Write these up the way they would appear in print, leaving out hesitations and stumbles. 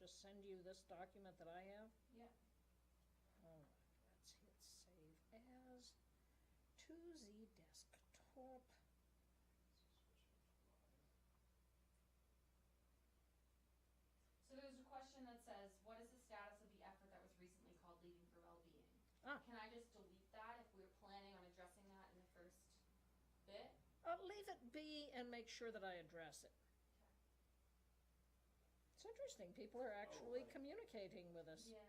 just send you this document that I have? Yeah. All right, let's hit save as 2Z desktop. So there's a question that says, what is the status of the effort that was recently called Leading for Wellbeing? Ah. Can I just delete that if we were planning on addressing that in the first bit? Leave it be and make sure that I address it. It's interesting, people are actually communicating with us. Yeah.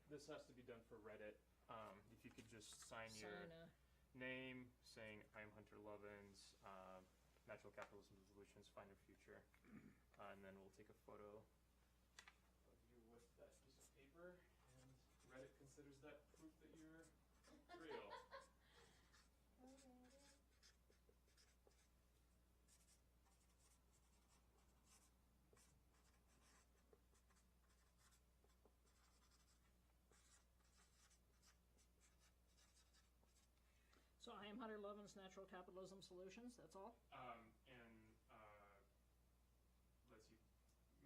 This has to be done for Reddit. If you could just sign your Sign name saying, I'm Hunter Lovins, Natural Capitalism Solutions, Find Your Future. And then we'll take a photo of you with that piece of paper. And Reddit considers that proof that you're real. So I am Hunter Lovins, Natural Capitalism Solutions, that's all? Let's see,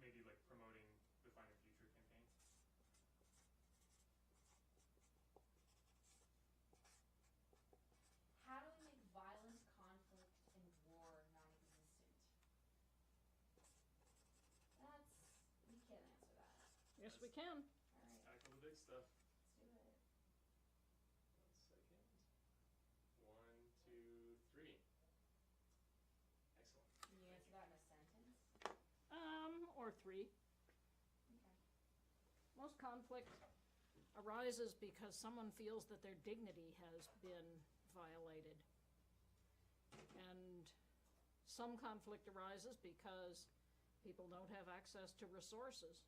maybe like promoting the Find Your Future campaign. How do we make violence, conflict, and war non-existent? We can't answer that. Yes, we can. All right, Tackle the big stuff. let's do it. 1 second. 1, 2, 3. Excellent. Can you answer that in a sentence? Or 3. Okay. Most conflict arises because someone feels that their dignity has been violated. And some conflict arises because people don't have access to resources.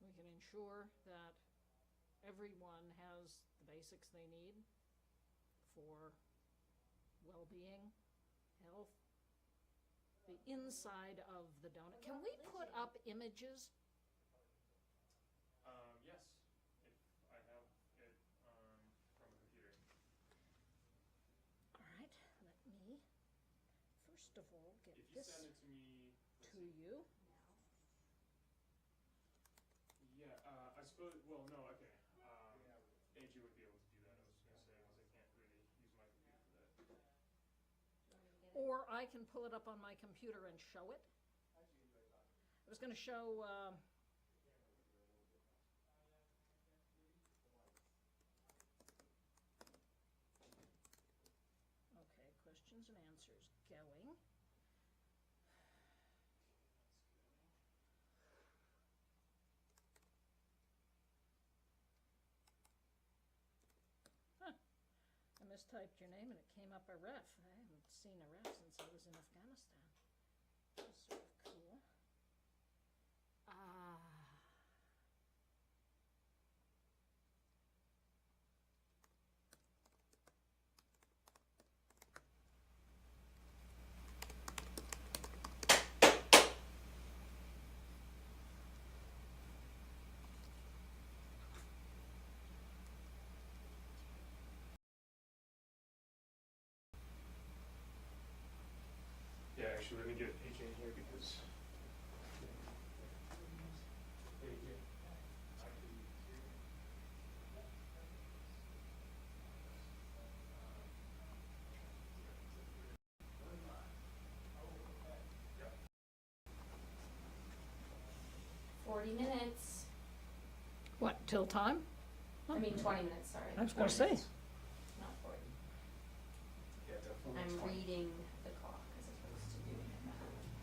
We can ensure that everyone has the basics they need for well-being, health, the inside of the donut. Can we put up images? Yes, if I have it from a computer. All right, let me first of all get If you this send it to me, let's to see. you. Yeah, I suppose, well, no, okay. AJ would be able to do that, I was going to say, because I can't really use my computer for that. Do you want me to get it? Or I can pull it up on my computer and show it. I was going to show. Okay, questions and answers going. Huh. I mistyped your name and it came up a ref. I haven't seen a ref since I was in Afghanistan. That's sort of cool. Yeah, actually, let me get AJ in here because. AJ. Yeah. 40 minutes. What, till time? I mean 20 minutes, sorry. I was going to say. Not 40. Yeah, definitely. I'm reading the clock as opposed to doing it.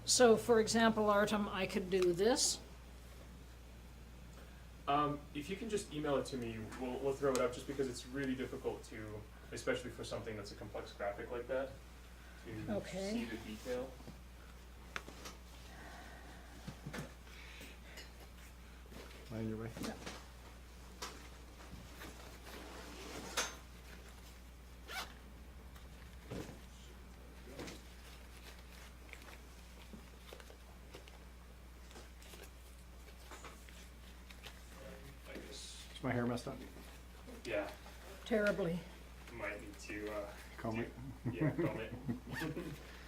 So, for example, Artem, I could do this. If you can just email it to me, we'll throw it up just because it's really difficult to, especially for something that's a complex graphic like that, to Okay. see the detail. Mind your way. Yeah. I guess, Is my hair messed up? yeah, Terribly. might need to, Comb it. yeah, comb it.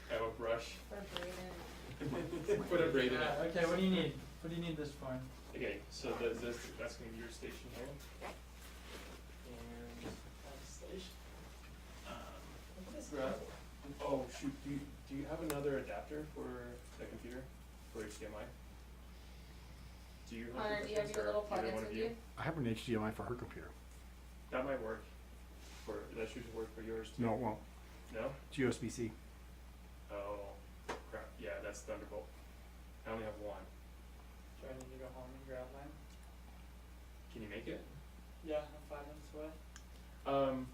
Have a brush. For braiding. Put a braid in it. Okay, what do you need? What do you need this for? Okay, so that's gonna be your station here. And that's station. What is that? Oh, shoot, do you have another adapter for the computer, for HDMI? Do you have? Hunter, do you have your little either plugins one of with you? you? I have an HDMI for her computer. That might work, that should work for yours too. No, it won't. No? It's USB-C. Oh, crap, yeah, that's Thunderbolt. I only have one. Do I need to go home and grab mine? Can you make it? Yeah, I'm 5 minutes away.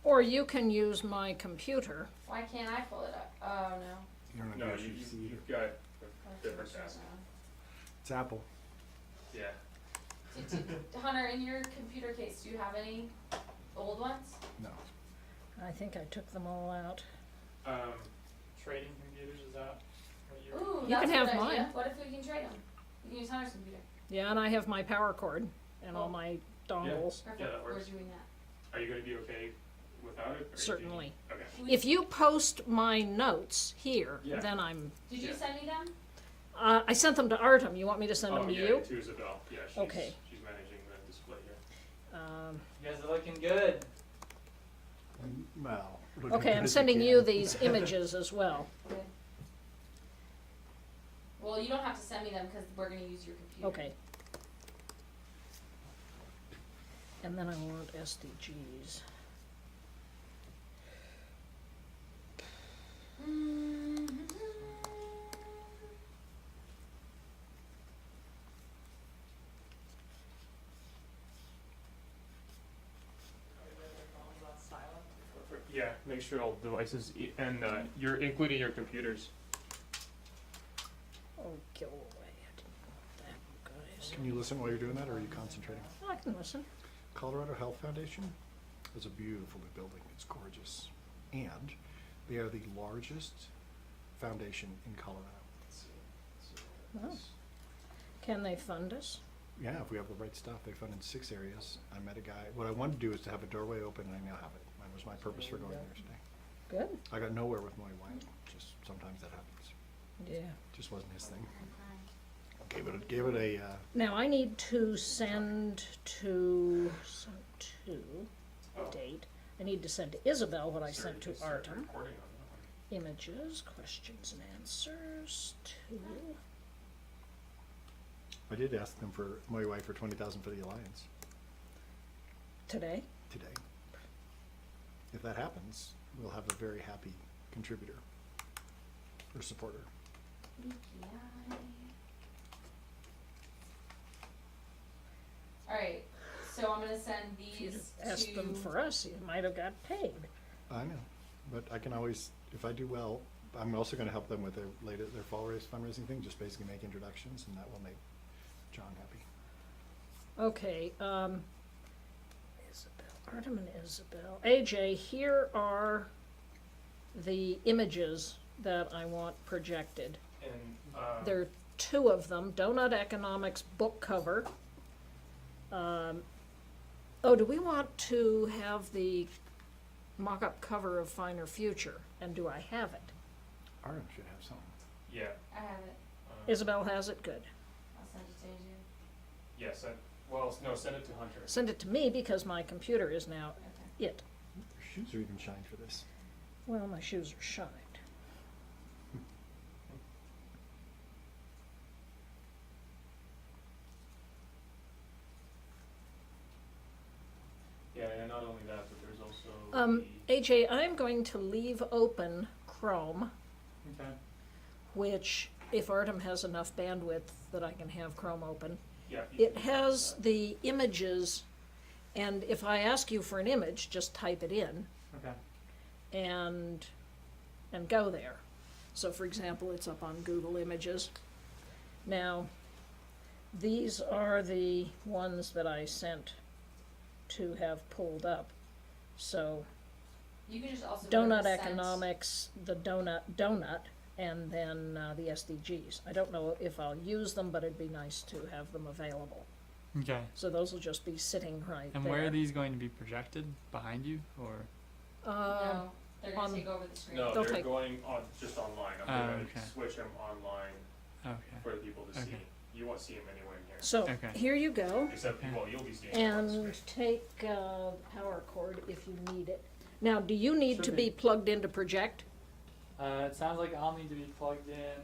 Or you can use my computer. Why can't I pull it up? Oh, no. You don't No, have you've USB-C. got a That's different what task. It's Apple. Yeah. Hunter, in your computer case, do you have any old ones? No. I think I took them all out. Trading computers, is that what you're? Ooh, You that's can a have good idea. mine. What if we can trade them? We can use Hunter's computer. Yeah, and I have my power cord and all Oh. my dongles. Perfect. Yeah, that We're works. doing that. Are you gonna be okay without it? Or do you Certainly. need- Okay. If you post my notes here, Yeah. then I'm, Did you Yeah. send me them? I sent them to Artem. You want me to send them to yeah, you? to Isabel, yeah, Okay. she's managing the display here. You guys are looking good. Well. look Okay, as I'm you sending can. you these images as well. Okay. Well, you don't have to send me them because we're gonna use your computer. Okay. And then I want SDGs. Yeah, make sure all devices, and, you're including your computers. Oh, go away. I didn't want that, guys. Can you listen while you're doing that, or are you concentrating? I can listen. Colorado Health Foundation is a beautiful new building. It's gorgeous. And they are the largest foundation in Colorado. Oh. Can they fund us? Yeah, if we have the right stuff. They fund in 6 areas. I met a guy. What I wanted to do is to have a doorway open, and I now have it. That was my purpose for going there today. Good. I got nowhere with my wine. Just sometimes that happens. Yeah. Just wasn't his thing. Gave it a Now I need to send to Oh. date. I need to send to Isabel what I Sorry, sent to just started Artem. recording on that one. Images, questions and answers to. I did ask them for my wife for 20,000 for the alliance Today. today. If that happens, we'll have a very happy contributor or supporter. Alright, so I'm gonna send If you'd these have asked them to, for us, you might have got paid. I know, but I can always, if I do well, I'm also going to help them with their fall race fundraising thing. Just basically make introductions, and that will make John happy. Okay, Isabel, Artem and Isabel. AJ, here are the images that I want projected. And, There are 2 of them, Donut Economics book cover. Oh, do we want to have the mock-up cover of Finer Future, and do I have it? Artem should have something. yeah, I have it, Isabel has it, good. I'll send it to AJ. yes, no, send it to Hunter. Send it to me because my computer is now Okay. it. Your shoes are even shined for this. Well, my shoes are shined. Yeah, and not only that, but there's also AJ, I'm going to leave open Chrome, Okay. which, if Artem has enough bandwidth that I can have Chrome open, yeah. you it can has that. the images, and if I ask you for an image, just type it in Okay. and go there. So for example, it's up on Google Images. Now, these are the ones that I sent to have pulled up. So You can just also. go to Donut sent. Economics, the donut, and then the SDGs. I don't know if I'll use them, but it'd be nice to have them available. Okay. So those will just be sitting right And there. where are these going to be projected? Behind you, or? No, they're gonna on- take over the screen. No, They'll they're take- going on, just online. I'm Oh, gonna okay. switch them online Okay. for the people to see. Okay. You won't see them anywhere in here. So, Okay. here you go. Except, Okay. well, you'll be seeing them on the And screen. take the power cord if you need it. Now, do you need Should to be. be plugged in to project? It sounds like I'll need to be plugged in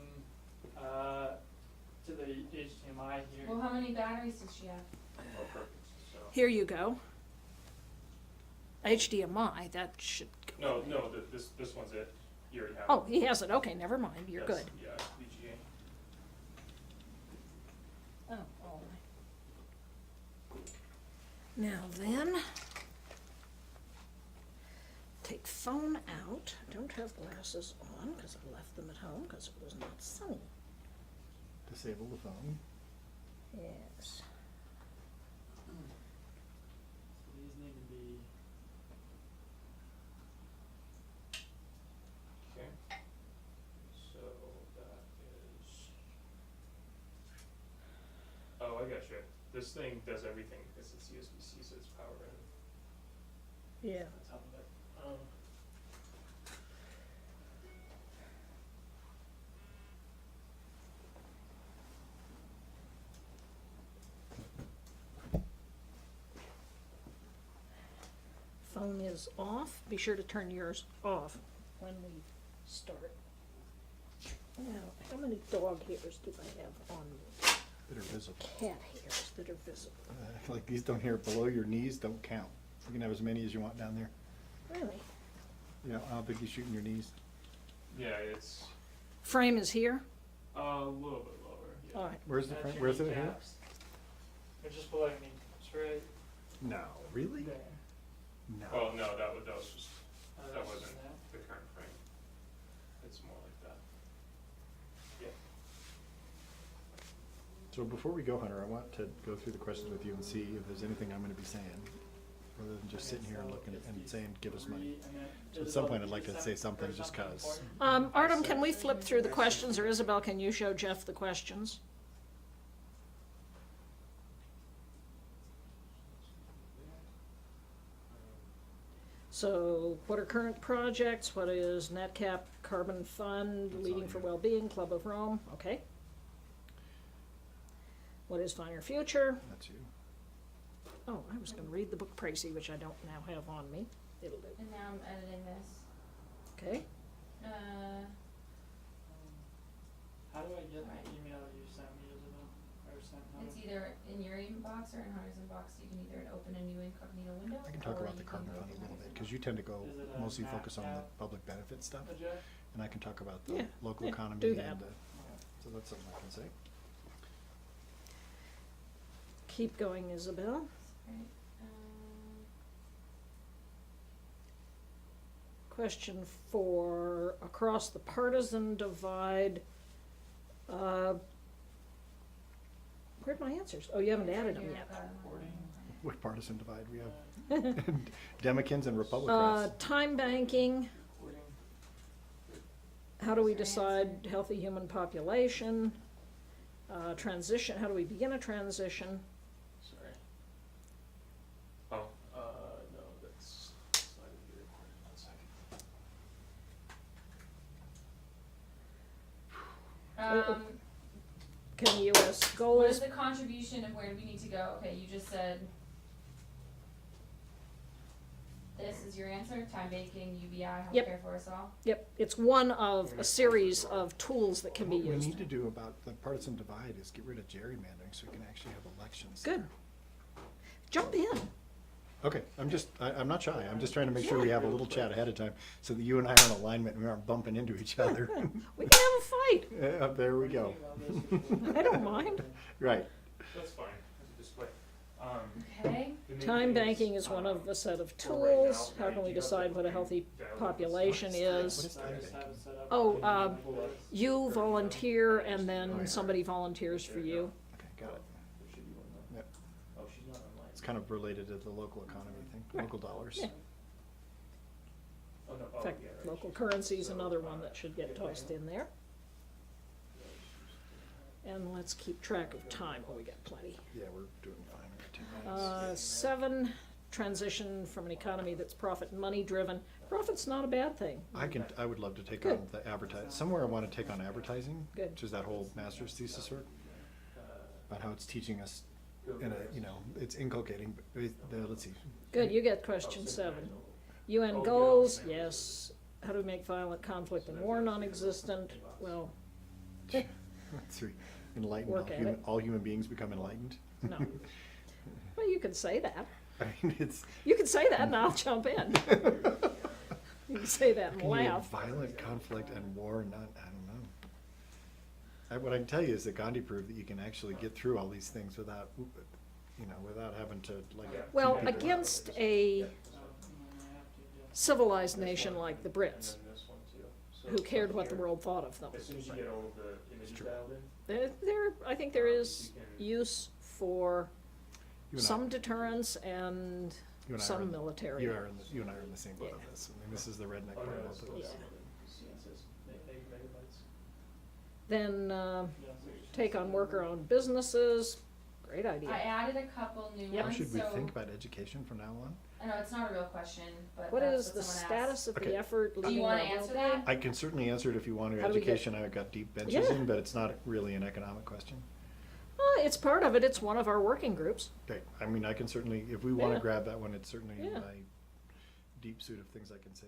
to the HDMI here. Well, how many batteries does she have? Oh, perfect, so. Here you go. HDMI, that should go. No, this one's it. You already have it. Oh, he has it. Okay, never mind. You're That's- good. Yeah, VGA. Oh, all right. Now then, take phone out. Don't have glasses on because I left them at home because it was not sunny. Disable the phone. Yes. So these need to be. Okay. So that is. Oh, I got you. This thing does everything because it's USB-C, so it's power in Yeah. the top of it. Phone is off. Be sure to turn yours off when we start. Now, how many dog hairs do I have on me? That are visible. Cat hairs that are visible. Like these down here below your knees don't count. You can have as many as you want down there. Really? Yeah, how big you shooting your knees? Yeah, it's Frame is here? a little bit lower. Yeah. All right. Where's the That's front, your where's it here? kneecaps. They're just below your kneecaps, right No, really? there. No. Well, no, that was just that That's wasn't that. the current frame. It's more like that. Yeah. So before we go, Hunter, I want to go through the questions with you and see if there's anything I'm gonna be saying, rather than just Okay, sitting here and so looking it's and these saying, give us money. three, and then So at is some it point, like I'd like to 2 say cents something or just 'cause. important? Artem, can we flip through the questions, or Isabel, can you show Jeff the questions? So, what are current projects? What is NetCap, Carbon Fund, That's Leading all for you. Wellbeing, Club of Rome? Okay. What is Find Your Future? That's you. Oh, I was going to read the book Précis, which I don't now have on me. It'll do. And now I'm editing this. Okay. How do I get Right. the email you sent me, Isabel? Or sent It's Hunter? either in your inbox or in Hunter's inbox. You can either open a new incognito window. I can talk or about the you can carbon go fund a through little bit, Hunter's because you tend to go Is it a mostly map focus on the out? public benefit stuff, Project? and I can talk about the Yeah, local yeah, economy do and, that. so that's something I can say. Keep going, Isabel. Right. Question 4, across the partisan divide, where'd my answers? Oh, you haven't added them yet. Recording. What partisan divide we have? Democrats and Republicans. Time banking, Recording. how do we What's your decide answer? healthy human population? Transition, how do we begin a transition? Sorry. Oh, no, that's not gonna be recorded. 1 second. Can the US What is goals, the contribution of where do we need to go? Okay, you just said this is your answer, time banking, UBI, Yep. healthcare for us all. yep, it's one of a series of tools that can be What we used. need to do about the partisan divide is get rid of gerrymandering so we can actually have elections. Good. Jump in. Okay, I'm not shy, I'm just trying to make sure we have a little chat ahead of time, so that you and I are in alignment and we aren't bumping into each other. We can have a fight. There we go. I don't mind. Right, That's fine. As a display. Okay, the main Time thing banking is one of a set of for right now, tools. How can we the idea decide that what a we healthy dial in population the What is? is time banking? Oh, you volunteer and then somebody volunteers for you. okay, got it. There should be one though. Yep. Oh, she's not online. It's kind of related to the local economy thing, Right. local dollars. Yeah. Oh, no, In fact, yeah, right. local currency is So, another one that should get tossed in there. And let's keep track of time, we got plenty. Yeah, we're doing fine, we got 2 minutes. 7, transition from an economy that's profit and money driven. Profit's not a bad thing. I would love to take Good. on the somewhere I want to take on advertising. Good. Which is that whole master's thesis work, about how it's teaching us, it's inculcating, let's see. Good, you get question 7. UN goals, yes. How do we make violent conflict and war non-existent? Well, 3, enlightened, Work at it. all human beings become enlightened. no. Well, you can say that. I mean, it's. You can say that and I'll jump in. You can say that and Can you have laugh. violent conflict and war, I don't know. What I can tell you is that Gandhi proved that you can actually get through all these things without, without having to Well, keep people against up. a civilized nation like the Brits, who cared what the world thought of them. As soon as you get all of the images true. dialed in. I think there is use for You and I- some deterrence and you and I are some in- military. You and I are in the same boat on Yeah. this. I mean, this is the redneck part about Yeah. this. Then take on worker-owned businesses. Great idea. I added a couple new Yep. How ones, should we so, think about education from now on? I know it's not a real question, but What that's is the someone status asked. of the Okay. effort Do leading you wanna to answer well-being? that? I can certainly answer it if you want to. How do we get- Education, I've got deep benches Yeah. in, but it's not really an economic question. It's part of it. It's one of our working groups. Okay, I mean, I can certainly, if we want Yeah. to grab that one, it's certainly in Yeah. my deep suit of things I can say.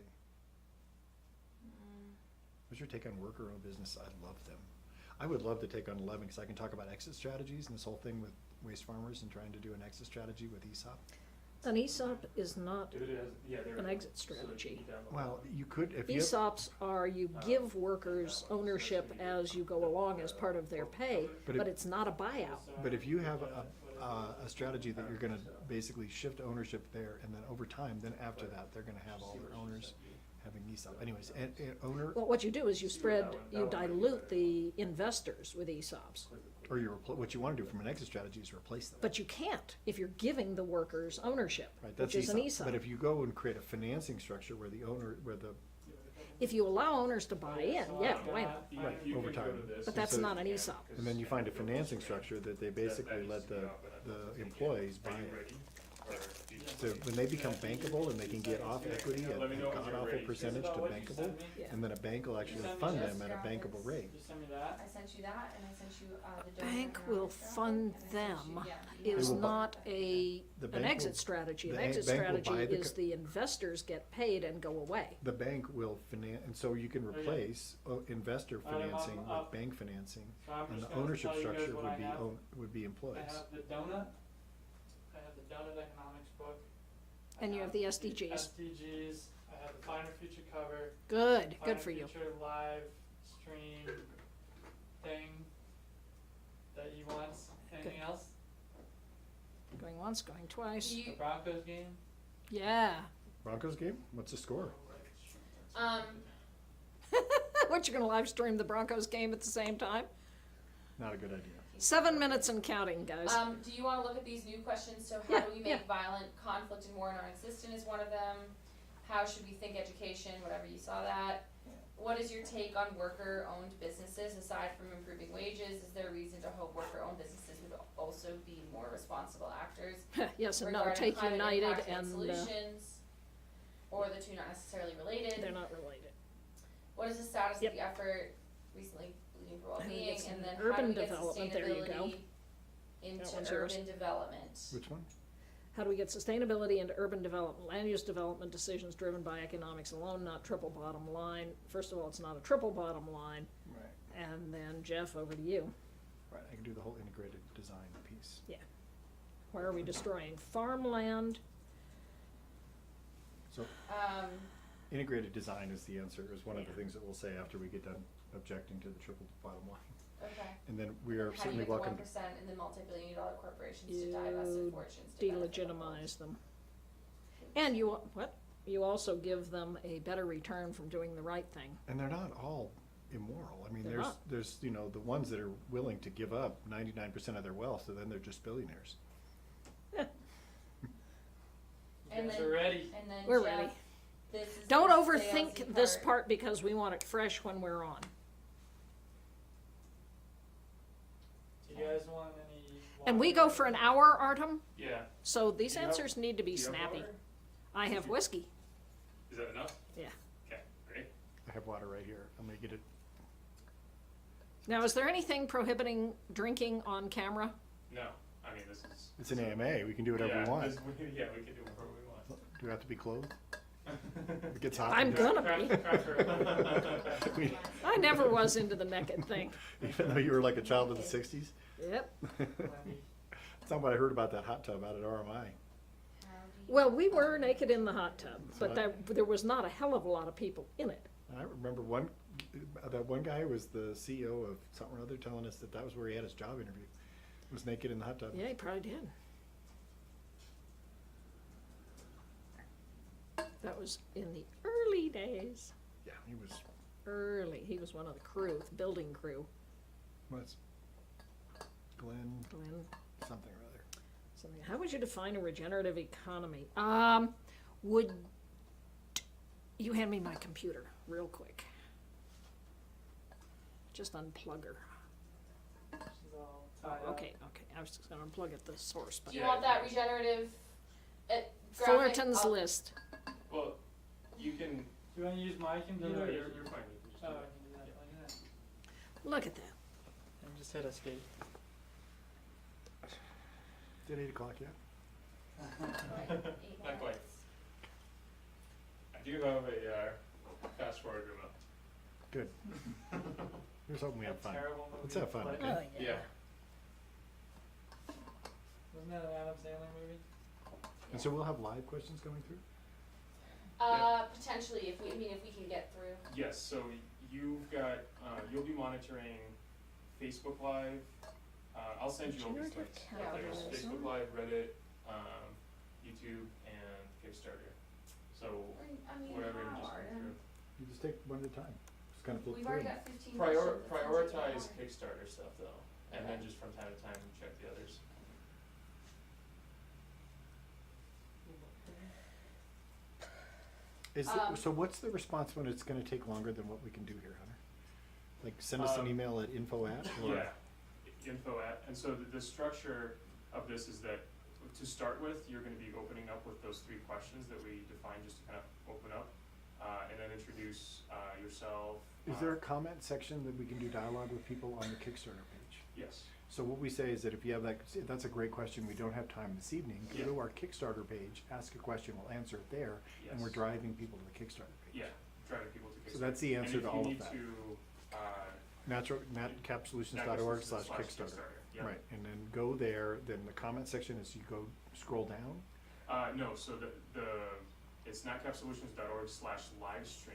What's your take on worker-owned business? I love them. I would love to take on 11 because I can talk about exit strategies and this whole thing with waste farmers and trying to do an exit strategy with ESOP. An ESOP is not Dude, it has, yeah, there an we go. exit So you strategy. can download Well, that. you could, if you. ESOPs are you give workers ownership as you go along as part of their pay, But but it- it's not a buyout. But if you have a strategy that you're gonna basically shift ownership there, and then over time, then after that, they're gonna have all their owners having ESOP. Anyways, and owner, Well, what you do is you dilute the investors with ESOPs. or what you wanna do from an exit strategy is replace them. But you can't if you're giving the workers ownership, Right, which that's is an ESOP. ESOP. But if you go and create a financing structure where the owner, If you allow owners to buy in, yeah, why not? Right, over time. But that's So- not an ESOP. and then you find a financing structure that they basically let the employees buy it. So when they become bankable and they can get off equity at a god-awful percentage to bankable, Yeah. and then a bank will actually fund them at a bankable rate. You send me that? I sent you that, and I sent you, the donor Bank economics will graphic, fund and I sent them you- yeah, is They will bu- not The an bank exit will- strategy. An the exit bank will buy strategy the is co- the investors get paid and go away. The bank will finance, and so you can Okay. replace investor Alright, financing with up. bank financing, So I'm and just the gonna ownership tell you guys structure what I have. would be I employees. have the donut, I have the donut economics book. I And you have the SDGs. SDGs, I have the Finder Future cover. Good, Finder good for you. Future live stream thing that you want. Anything Good. else? Going once, going twice. Do The you, Broncos game? Yeah. Broncos game? What's the score? What, you're gonna live stream the Broncos game at the same time? Not a good idea. 7 minutes and counting, guys. do you wanna look at these new questions? So Yeah, how do we yeah. make violent conflict and war non-existent is one of them. How should we think education, whatever you saw that. What is your take on worker-owned businesses aside from improving wages? Is there a reason to hope worker-owned businesses would also be more responsible actors? Yes and no, regarding take climate United impact and, solutions? Or the two not necessarily related? they're not related. What is the status Yep. of the effort recently leading for I think well-being, it's and in then how urban do we get development. There you go. sustainability That into one's yours. urban development? Which one? How do we get sustainability into urban development? Land use development decisions driven by economics alone, not triple bottom line. First of all, it's not a triple bottom line. Right. And then Jeff, over to you. Right, I can do the whole integrated design piece. Why are we destroying farmland? So integrated design is the answer, is one of the things that we'll say after we get done objecting to the triple bottom line. Okay. And then we are How do you certainly get the welcome. 1% in the multi-billion-dollar corporations to divest You of fortunes to benefit the delegitimize them. And you, you also give them a better return from doing the right thing. And they're not all immoral. I mean, They're there's not. the ones that are willing to give up 99% of their wealth, so then they're just billionaires. You And guys then- are ready. And then We're Jeff, ready. this is Don't the overthink salesy this part because we want it fresh when we're on. you guys want any? And we water? go for an hour, Artem, Yeah. so these Do you have- answers need to be Do you have snappy. water? I have whiskey. Is that enough? Yeah. Okay, great. I have water right here. I'm gonna get it. Now, is there anything prohibiting drinking on camera? No, I mean, this is. It's an AMA. We can do whatever yeah, we want. this- yeah, we can do whatever we want. Do we have to be clothed? It gets hot. I'm in gonna here. be. We- I never was into the naked thing. Even though you were like a child of the '60s. Yep. That's not what I heard about that hot tub out at RMI. Well, we were naked in the hot tub, but So there was not a hell of a lot of people in it. I remember that one guy was the CEO of something or other telling us that was where he had his job interview. Was naked in the hot tub. Yeah, he probably did. That was in the early days. Yeah, he was. Early. He was one of the crew, the building crew. Was Glenn Glenn, something or other. something. How would you define a regenerative economy? Would you hand me my computer real quick? Just unplug her. She's all tied up. Okay. I was just gonna unplug at the source, but Do you want that regenerative graphic? Fullerton's I'll- list. Well, you can. Do you want to use my No, computer? no, or you're yours? fine. You can just Oh, do I that. can do that. Yeah. Like that. Look at that. And just hit escape. Is it 8 o'clock yet? Not quite. I do have a fast forward remote. Good. Here's hoping we have That fun. terrible movie Let's have fun, Flight. okay? Oh, Yeah. Wasn't that an Adam Sandler movie? And so we'll have live questions coming through? Potentially, if we can get through. Yes, so you've got, you'll be monitoring Facebook Live. I'll send you all these Generative links. capitalism. There's Facebook Live, Reddit, YouTube, and Kickstarter. So I mean, whatever how, images come Arden? through. You just take one at a time. Just kind of flip We've through already them. got 15 questions. Prioritize Kickstarter stuff though, and then just from time to time check the others. So what's the response when it's gonna take longer than what we can do here, Hunter? Like send us an email at info@? Or- Yeah, info at, and so the structure of this is that, to start with, you're gonna be opening up with those 3 questions that we defined just to kind of open up, and then introduce, yourself. Is there a comment section that we can do dialogue with people on the Kickstarter page? Yes, So what we say is that if you have that's a great question, we don't have time this evening, go Yeah. to our Kickstarter page, ask a question, we'll answer it there, and we're Yes. driving people to the Kickstarter page. yeah, driving people to Kickstarter. So that's the answer to all of that. And if you need to, Capsolutions.org/Kickstarter. yeah. Right, and then go there, then the comment section is you go scroll down. No, so it's not capsolutions.org/livestream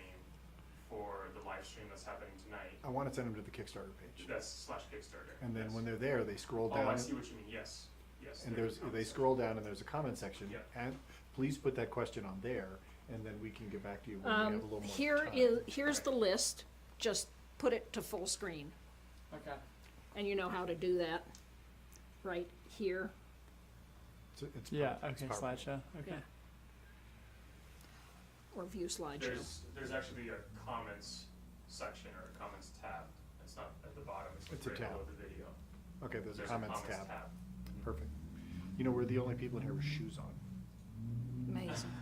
for the live stream that's happening tonight. I wanna send them to the Kickstarter page. That's /Kickstarter. And then yes. when they're there, they scroll Oh, down. I see what you mean, yes, yes. And there's a they comment scroll section. down and there's a comment section. Yeah. And please put that question on there, and then we can get back to you when we have a little more time. Here's the list. Just put it to full screen, Okay. and you know how to do that, right here. It's Yeah, powerful. It's okay, powerful. slideshow, okay. Yeah. Or view slideshow. There's actually a comments section or a comments tab. It's not at the bottom, It's it's a right tab. below the video. Okay, there's a There's comments tab. Perfect. You know, we're the only people in here with shoes on. Amazing.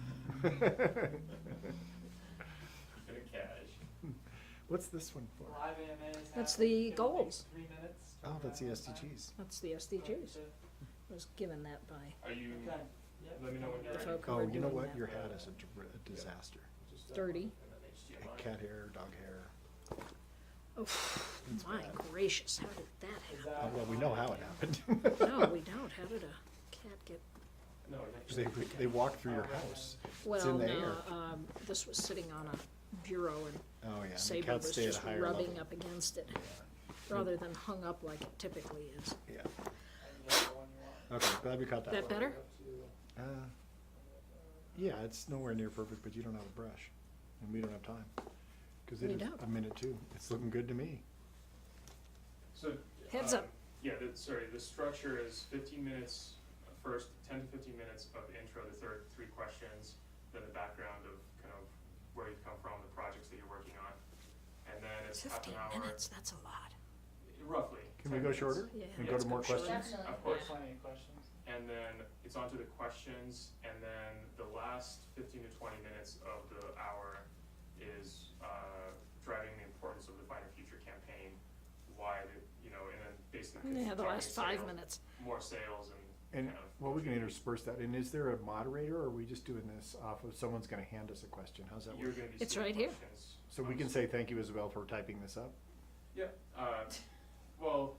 Keeping it cash. What's this one for? Live AMAs. That's happen. the Give it goals. 3 minutes. Oh, that's the Time. SDGs. That's the SDGs. Was given that by Are you, Okay. Yep. let me know when you're the ready. folk who Oh, are you know doing what? that. Your hat is a disaster. Dirty. And then HDMI. Cat hair, dog hair. Oh, my gracious, how did that Is happen? that Well, we know how it happened. No, we don't. How did a cat get? No, it actually. They walk through your house. Well, in the no. air. This was sitting on a bureau, and Oh, yeah. and the Saber cats was stay at a just higher rubbing level. up against it, Yeah. rather than hung up like it typically is. Yeah. I can get the one you want. Okay, glad we caught that. That one. better? Yeah, it's nowhere near perfect, but you don't have a brush, and we don't have time. Cause it We is don't. a minute too. It's looking good to me. So. Heads up. Yeah, the structure is 15 minutes, first 10 to 15 minutes of intro, the 3 questions, then the background of kind of where you've come from, the projects that you're working on. And then it's half 15 an hour. minutes, that's a lot. Roughly. Can we go shorter? Yeah. And Yeah, go to let's more go shorter. questions? Definitely. Of course. Plenty of questions. And then it's on to the questions, and then the last 15 to 20 minutes of the hour is driving the importance of the Find a Future campaign, why, and then basically Yeah, the talking last 5 sales, minutes. more sales and And, kind of. well, we can intersperse that. And is there a moderator, or are we just doing this off of, someone's gonna hand us a question? How's that You're work? gonna be It's seeing right here. questions. So we can say thank you, Isabel, for typing this up? Yeah, well,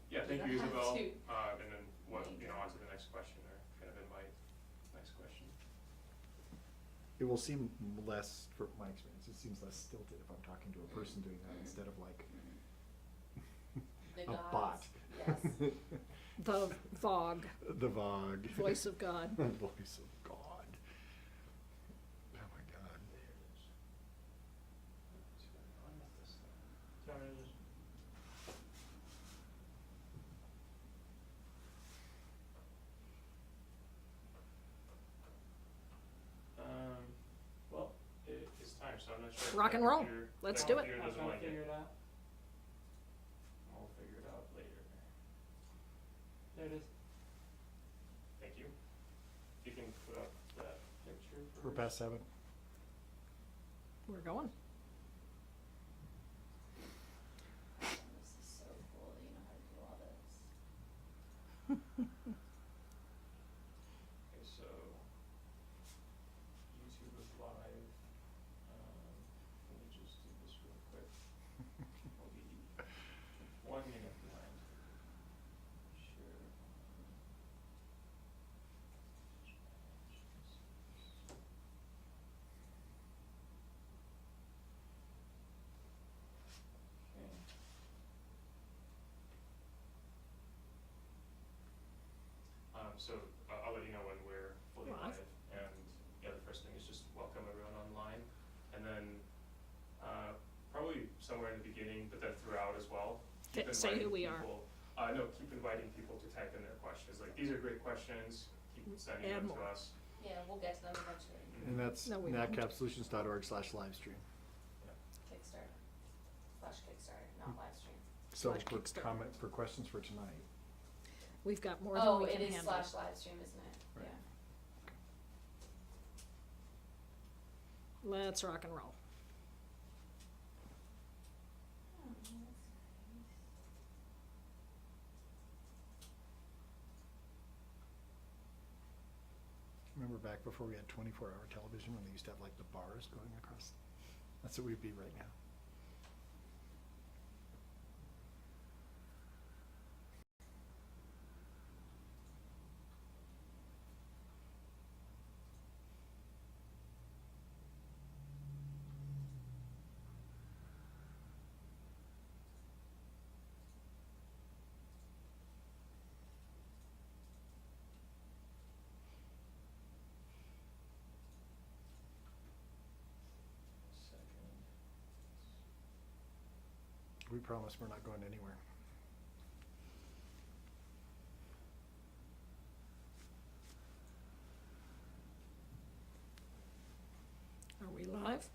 yeah, thank you, don't have Isabel, to. and then what, There you on go. to the next question, or kind of invite next question. It will seem less, from my experience, it seems less stilted if I'm talking to a person doing that instead of like The a gods. bot. Yes. The VOG, The VOG. voice of God. Voice of God. Oh my God. There it is. What's going on with this thing? Do you want me to just? Well, it's time, so I'm not sure. if Rock that and roll. computer- Let's that do it. computer I was doesn't trying to like it. figure it out. I'll figure it out later. There it is. Thank you. You can put up that picture We're first. past 7. We're going. This is so cool that you know how to do all this. Okay, so YouTube is live. Let me just do this real quick. I'll be 1 minute behind. Sure. Okay. So I'll let you know when we're fully Live. live. And yeah, the first thing is just welcome everyone online. And then probably somewhere in the beginning, but then throughout as well. keep Say who inviting we are. people- No, keep inviting people to type in their questions. Like, these are great questions. Keep sending Add them more. to us. Yeah, we'll get to them eventually. And that's No, we won't. natcapsolutions.org/livestream. Kickstarter. Kickstarter, not live stream. So Slash for Kickstarter. comment, for questions for tonight. We've got more than Oh, we it can is handle. /live stream, isn't it? Right. Yeah. Let's rock and roll. Oh, that's nice. Remember back before we had 24-hour television when they used to have like the bars going across? That's what we'd be right now. Second. We promise we're not going anywhere. Are we live?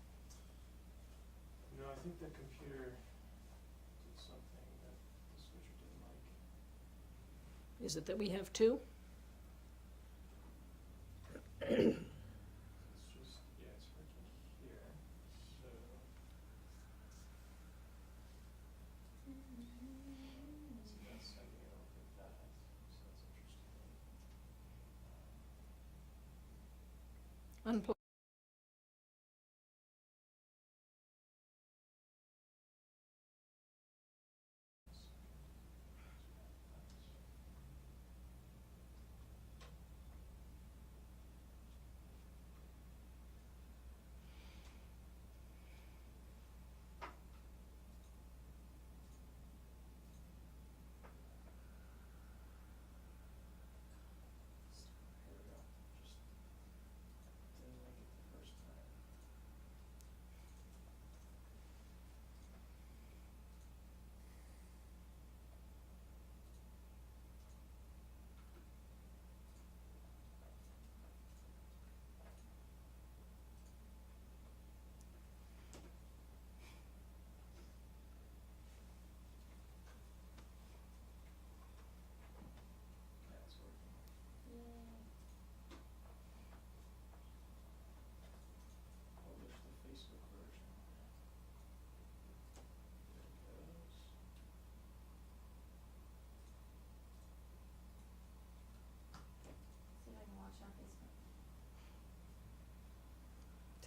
No, I think the computer did something that the switcher didn't like. Is it that we have 2? It's just, yeah, it's working here, so. It's not sending it over that, so that's interesting. Unplug.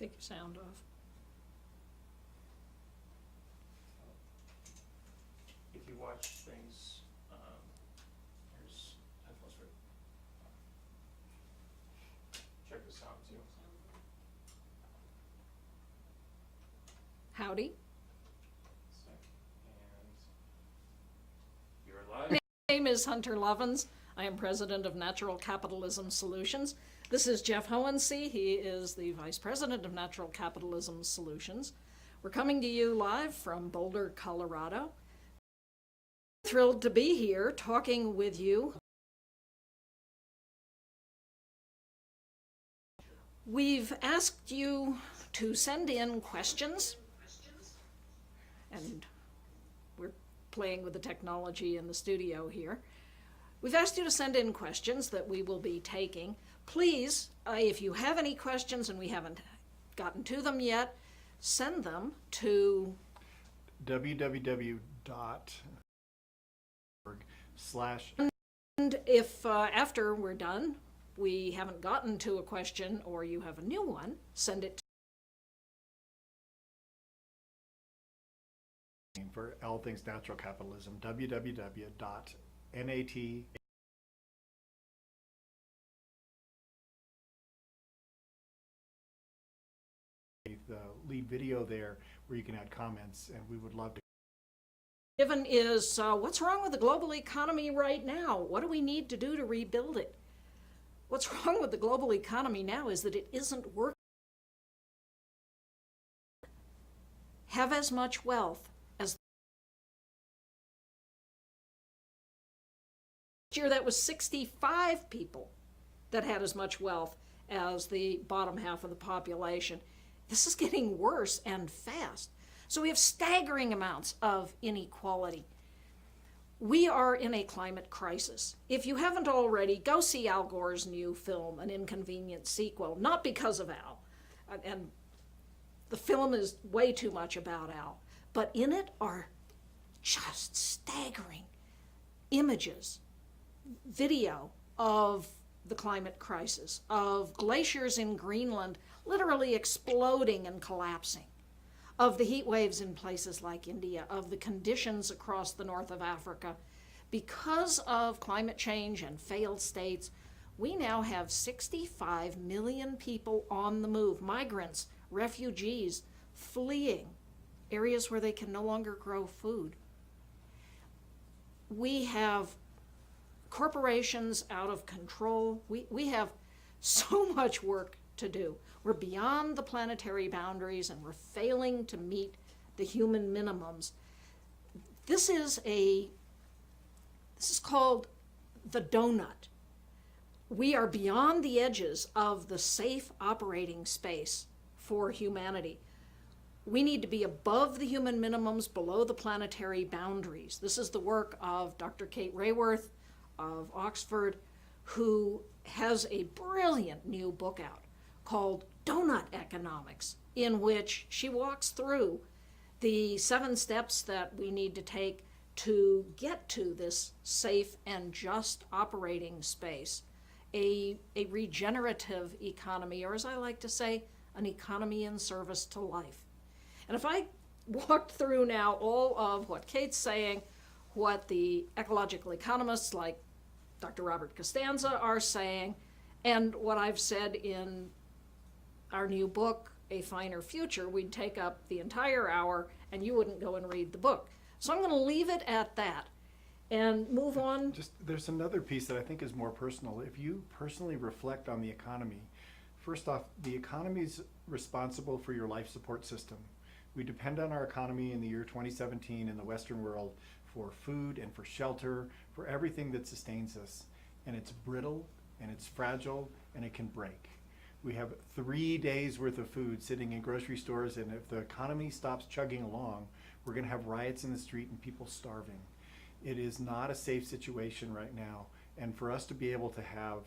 Take your sound off. If you watch things, here's headphones for check the sound too. Howdy. And you're live. My name is Hunter Lovins. I am president of Natural Capitalism Solutions. This is Jeff Hohensee. He is the vice president of Natural Capitalism Solutions. We're coming to you live from Boulder, Colorado. Thrilled to be here talking with you. We've asked you to send in questions, and we're playing with the technology in the studio here. We've asked you to send in questions that we will be taking. Please, if you have any questions and we haven't gotten to them yet, send them to www.org/. And if after we're done, we haven't gotten to a question or you have a new one, send it for all things natural capitalism, www.nat. The lead video there where you can add comments, and we would love to. given is what's wrong with the global economy right now? What do we need to do to rebuild it? What's wrong with the global economy now is that it isn't working. Have as much wealth as last year. That was 65 people that had as much wealth as the bottom half of the population. This is getting worse and fast. So we have staggering amounts of inequality. We are in a climate crisis. If you haven't already, go see Al Gore's new film, An Inconvenient Sequel, not because of Al. And the film is way too much about Al. But in it are just staggering images, video of the climate crisis, of glaciers in Greenland literally exploding and collapsing, of the heat waves in places like India, of the conditions across the north of Africa. Because of climate change and failed states, we now have 65 million people on the move, migrants, refugees, fleeing areas where they can no longer grow food. We have corporations out of control. We have so much work to do. We're beyond the planetary boundaries and we're failing to meet the human minimums. This is called the donut. We are beyond the edges of the safe operating space for humanity. We need to be above the human minimums, below the planetary boundaries. This is the work of Dr. Kate Raworth of Oxford, who has a brilliant new book out called Donut Economics, in which she walks through the 7 steps that we need to take to get to this safe and just operating space, a regenerative economy, or as I like to say, an economy in service to life. And if I walked through now all of what Kate's saying, what the ecological economists like Dr. Robert Costanza are saying, and what I've said in our new book, A Finer Future, we'd take up the entire hour and you wouldn't go and read the book. So I'm going to leave it at that and move on. Just there's another piece that I think is more personal. If you personally reflect on the economy, first off, the economy is responsible for your life support system. We depend on our economy in the year 2017 in the Western world for food and for shelter, for everything that sustains us. And it's brittle and it's fragile and it can break. We have 3 days worth of food sitting in grocery stores, and if the economy stops chugging along, we're going to have riots in the street and people starving. It is not a safe situation right now. And for us to be able to have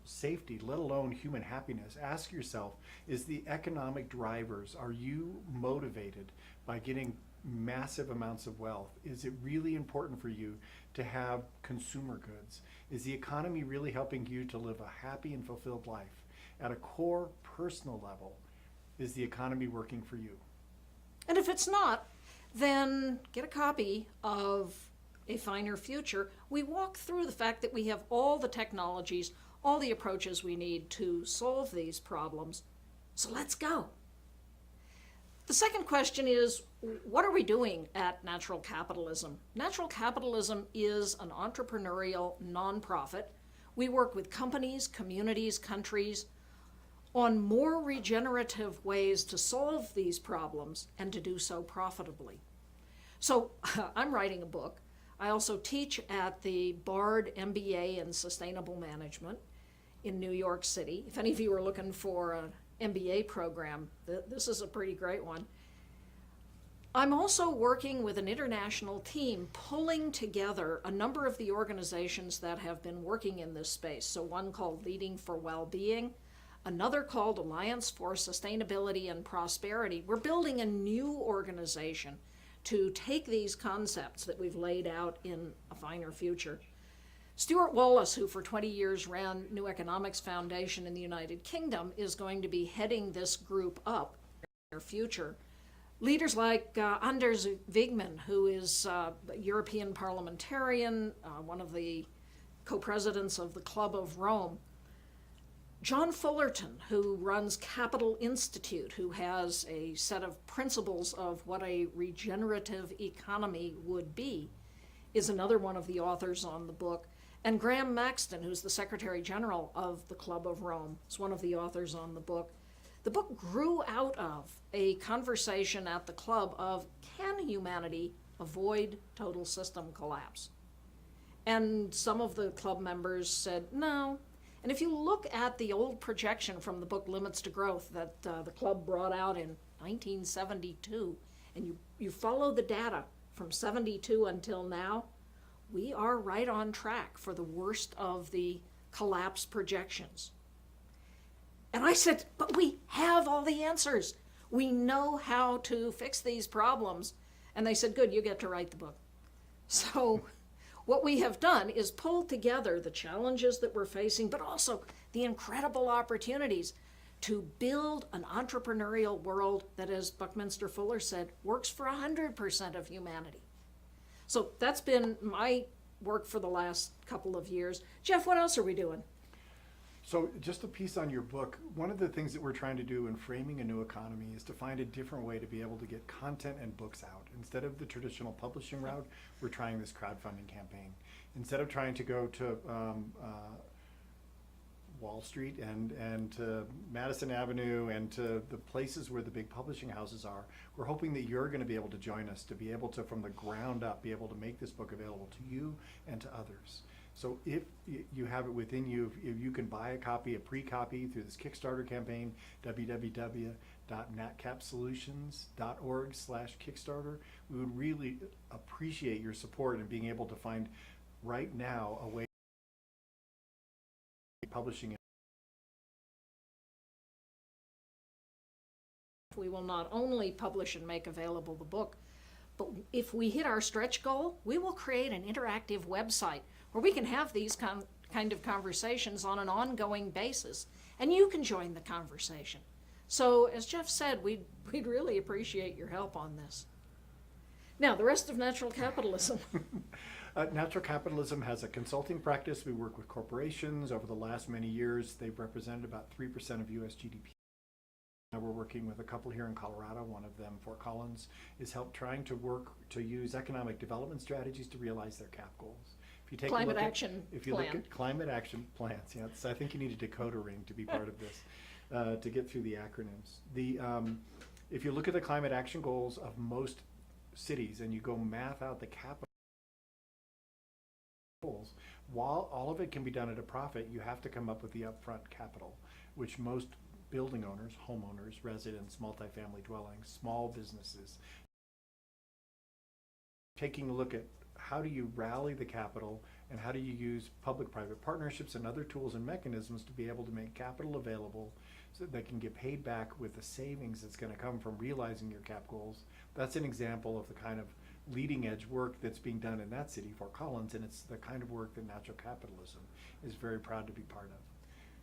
safety, let alone human happiness, ask yourself, is the economic drivers, are you motivated by getting massive amounts of wealth? Is it really important for you to have consumer goods? Is the economy really helping you to live a happy and fulfilled life? At a core personal level, Is the economy working for you? And if it's not, then get a copy of A Finer Future. We walk through the fact that we have all the technologies, all the approaches we need to solve these problems. So let's go. The second question is, what are we doing at Natural Capitalism? Natural Capitalism is an entrepreneurial nonprofit. We work with companies, communities, countries on more regenerative ways to solve these problems and to do so profitably. So I'm writing a book. I also teach at the Bard MBA in Sustainable Management in New York City. If any of you are looking for an MBA program, this is a pretty great one. I'm also working with an international team pulling together a number of the organizations that have been working in this space. So one called Leading for Wellbeing, another called Alliance for Sustainability and Prosperity. We're building a new organization to take these concepts that we've laid out in A Finer Future. Stuart Wallace, who for 20 years ran New Economics Foundation in the United Kingdom, is going to be heading this group up in their future. Leaders like Anders Wigman, who is a European parliamentarian, one of the co-presidents of the Club of Rome. John Fullerton, who runs Capital Institute, who has a set of principles of what a regenerative economy would be, is another one of the authors on the book. And Graham Maxton, who's the Secretary General of the Club of Rome, is one of the authors on the book. The book grew out of a conversation at the club of, can humanity avoid total system collapse? And some of the club members said, no. And if you look at the old projection from the book Limits to Growth that the club brought out in 1972, and you follow the data from 72 until now, we are right on track for the worst of the collapse projections. And I said, but we have all the answers. We know how to fix these problems. And they said, good, you get to write the book. So what we have done is pull together the challenges that we're facing, but also the incredible opportunities to build an entrepreneurial world that, as Buckminster Fuller said, works for 100% of humanity. So that's been my work for the last couple of years. Jeff, what else are we doing? So just a piece on your book, one of the things that we're trying to do in framing a new economy is to find a different way to be able to get content and books out. Instead of the traditional publishing route, we're trying this crowdfunding campaign. Instead of trying to go to Wall Street and to Madison Avenue and to the places where the big publishing houses are, we're hoping that you're going to be able to join us to be able to, from the ground up, be able to make this book available to you and to others. So if you have it within you, if you can buy a copy, a pre-copy through this Kickstarter campaign, www.natcapsolutions.org/Kickstarter, we would really appreciate your support in being able to find right now a way of publishing it. We will not only publish and make available the book, but if we hit our stretch goal, we will create an interactive website where we can have these kind of conversations on an ongoing basis, and you can join the conversation. So, as Jeff said, we'd really appreciate your help on this. Now, the rest of Natural Capitalism. Natural Capitalism has a consulting practice. We work with corporations. Over the last many years, they've represented about 3% of U.S. GDP. Now we're working with a couple here in Colorado. One of them, Fort Collins, is trying to work to use economic development strategies to realize their CAP goals. If you take Climate action if you plan. look at climate action plans, yeah, I think you need a decoder ring to be part of this to get through the acronyms. If you look at the climate action goals of most cities and you go math out the capital goals, while all of it can be done at a profit, you have to come up with the upfront capital, which most building owners, homeowners, residents, multifamily dwellings, small businesses, taking a look at how do you rally the capital and how do you use public-private partnerships and other tools and mechanisms to be able to make capital available so that they can get paid back with the savings that's going to come from realizing your CAP goals. That's an example of the kind of leading edge work that's being done in that city, Fort Collins, and it's the kind of work that Natural Capitalism is very proud to be part of.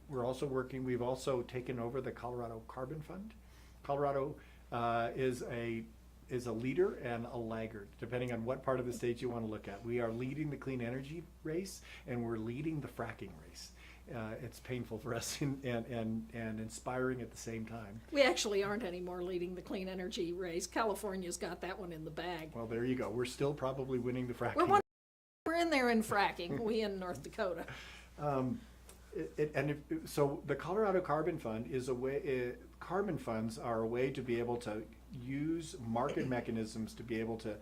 We're also working, we've also taken over the Colorado Carbon Fund, Colorado is a leader and a laggard, depending on what part of the state you want to look at. We are leading the clean energy race, and we're leading the fracking race. It's painful for us and inspiring at the same time. We actually aren't anymore leading the clean energy race. California's got that one in the bag. Well, there you go. We're still probably winning the fracking. We're in there in fracking, we in North Dakota. So the Colorado Carbon Fund is a way, carbon funds are a way to be able to use market mechanisms to be able to,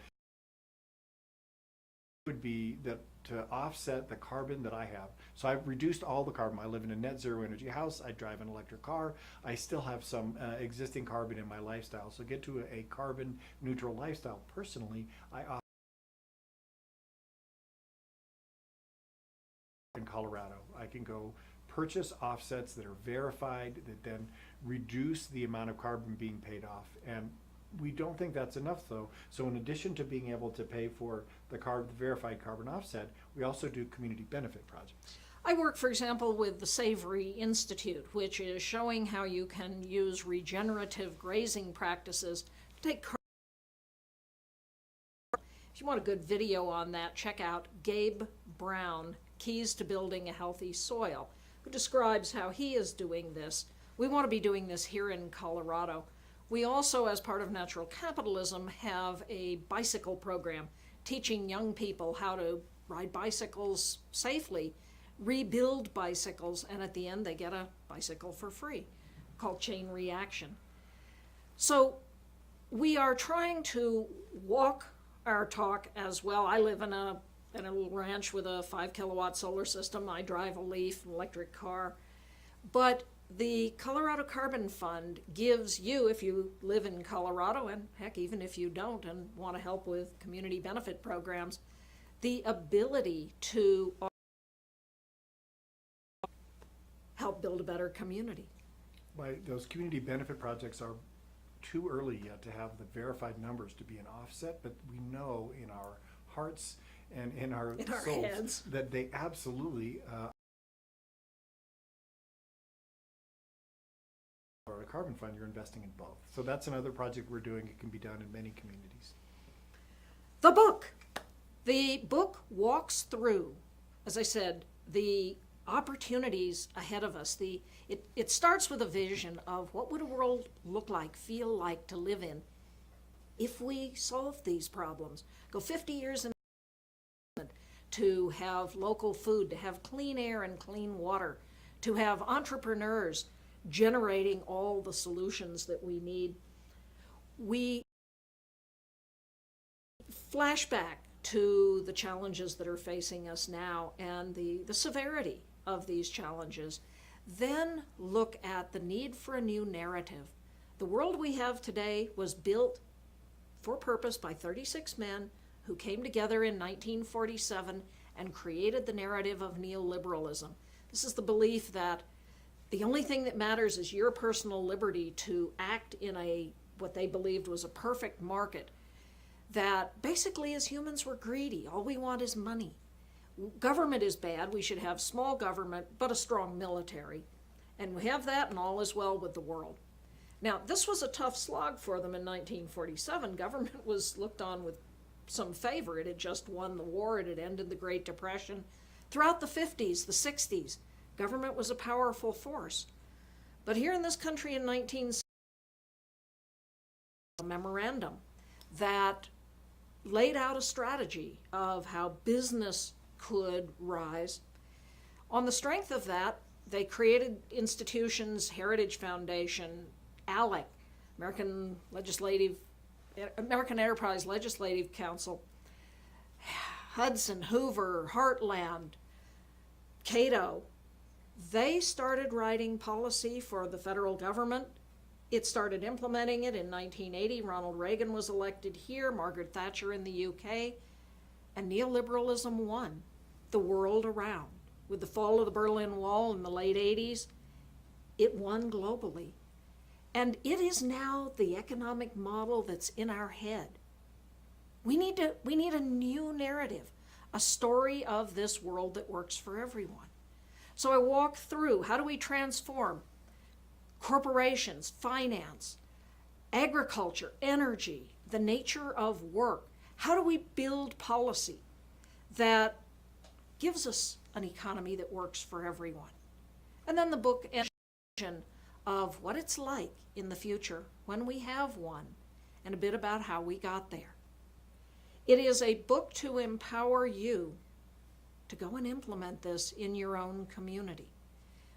would be that to offset the carbon that I have. So I've reduced all the carbon. I live in a net zero energy house. I drive an electric car. I still have some existing carbon in my lifestyle. So get to a carbon neutral lifestyle. Personally, I offer in Colorado. I can go purchase offsets that are verified that then reduce the amount of carbon being paid off. And we don't think that's enough though. So in addition to being able to pay for the verified carbon offset, we also do community benefit projects. I work, for example, with the Savory Institute, which is showing how you can use regenerative grazing practices to take carbon. If you want a good video on that, check out Gabe Brown, Keys to Building a Healthy Soil, who describes how he is doing this. We want to be doing this here in Colorado. We also, as part of Natural Capitalism, have a bicycle program teaching young people how to ride bicycles safely, rebuild bicycles, and at the end they get a bicycle for free, called Chain Reaction. So we are trying to walk our talk as well. I live in a little ranch with a 5 kilowatt solar system. I drive a Leaf, an electric car. But the Colorado Carbon Fund gives you, if you live in Colorado, and heck, even if you don't and want to help with community benefit programs, the ability to help build a better community. Those community benefit projects are too early yet to have the verified numbers to be an offset, but we know in our hearts and in our souls heads that they absolutely or a carbon fund, you're investing in both. So that's another project we're doing. It can be done in many communities. The book. The book walks through, as I said, the opportunities ahead of us. It starts with a vision of what would a world look like, feel like to live in if we solve these problems. Go 50 years in to have local food, to have clean air and clean water, to have entrepreneurs generating all the solutions that we need. We flashback to the challenges that are facing us now and the severity of these challenges. Then look at the need for a new narrative. The world we have today was built for purpose by 36 men who came together in 1947 and created the narrative of neoliberalism. This is the belief that the only thing that matters is your personal liberty to act in what they believed was a perfect market, that basically as humans we're greedy. All we want is money. Government is bad. We should have small government, but a strong military. And we have that, and all is well with the world. Now, this was a tough slog for them in 1947. Government was looked on with some favor. It had just won the war. It had ended the Great Depression. Throughout the 50s, the 60s, government was a powerful force. But here in this country in 1960, a memorandum that laid out a strategy of how business could rise. On the strength of that, they created institutions, Heritage Foundation, ALEC, American Enterprise Legislative Council, Hudson, Hoover, Heartland, Cato. They started writing policy for the federal government. It started implementing it in 1980. Ronald Reagan was elected here, Margaret Thatcher in the UK, and neoliberalism won the world around. With the fall of the Berlin Wall in the late 80s, it won globally. And it is now the economic model that's in our head. We need a new narrative, a story of this world that works for everyone. So I walk through, how do we transform corporations, finance? agriculture, energy, the nature of work. How do we build policy that gives us an economy that works for everyone? And then the book ends of what it's like in the future when we have one, and a bit about how we got there. It is a book to empower you to go and implement this in your own community.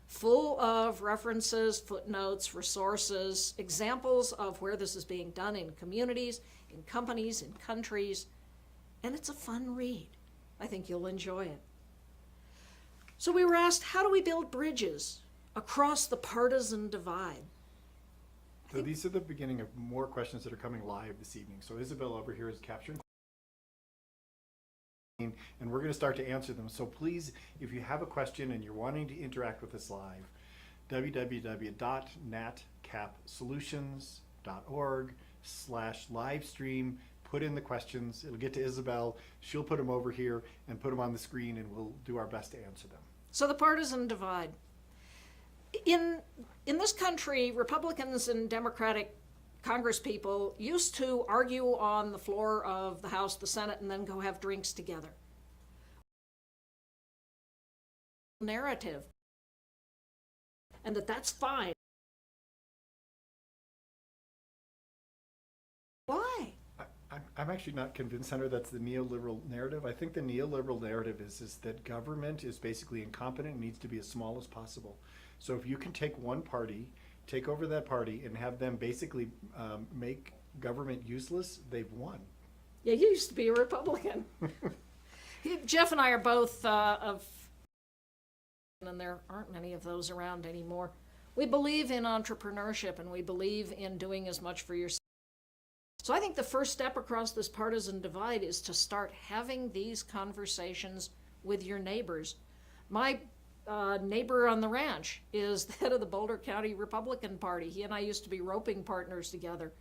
Full of references, footnotes, resources, examples of where this is being done in communities, in companies, in countries, and it's a fun read. I think you'll enjoy it. So we were asked, how do we build bridges across the partisan divide? So these are the beginning of more questions that are coming live this evening. So Isabel over here is capturing, and we're going to start to answer them. So please, if you have a question and you're wanting to interact with us live, www.natcapsolutions.org/livestream. Put in the questions. It'll get to Isabel. She'll put them over here and put them on the screen, and we'll do our best to answer them. So the partisan divide. In this country, Republicans and Democratic Congress people used to argue on the floor of the House, the Senate, and then go have drinks together. Narrative. And that's fine. Why? I'm actually not convinced, Senator, that's the neoliberal narrative. I think the neoliberal narrative is that government is basically incompetent and needs to be as small as possible. So if you can take one party, take over that party, and have them basically make government useless, they've won. Yeah, you used to be a Republican. Jeff and I are both and there aren't many of those around anymore. We believe in entrepreneurship, and we believe in doing as much for yourself. So I think the first step across this partisan divide is to start having these conversations with your neighbors. My neighbor on the ranch is the head of the Boulder County Republican Party. He and I used to be roping partners together.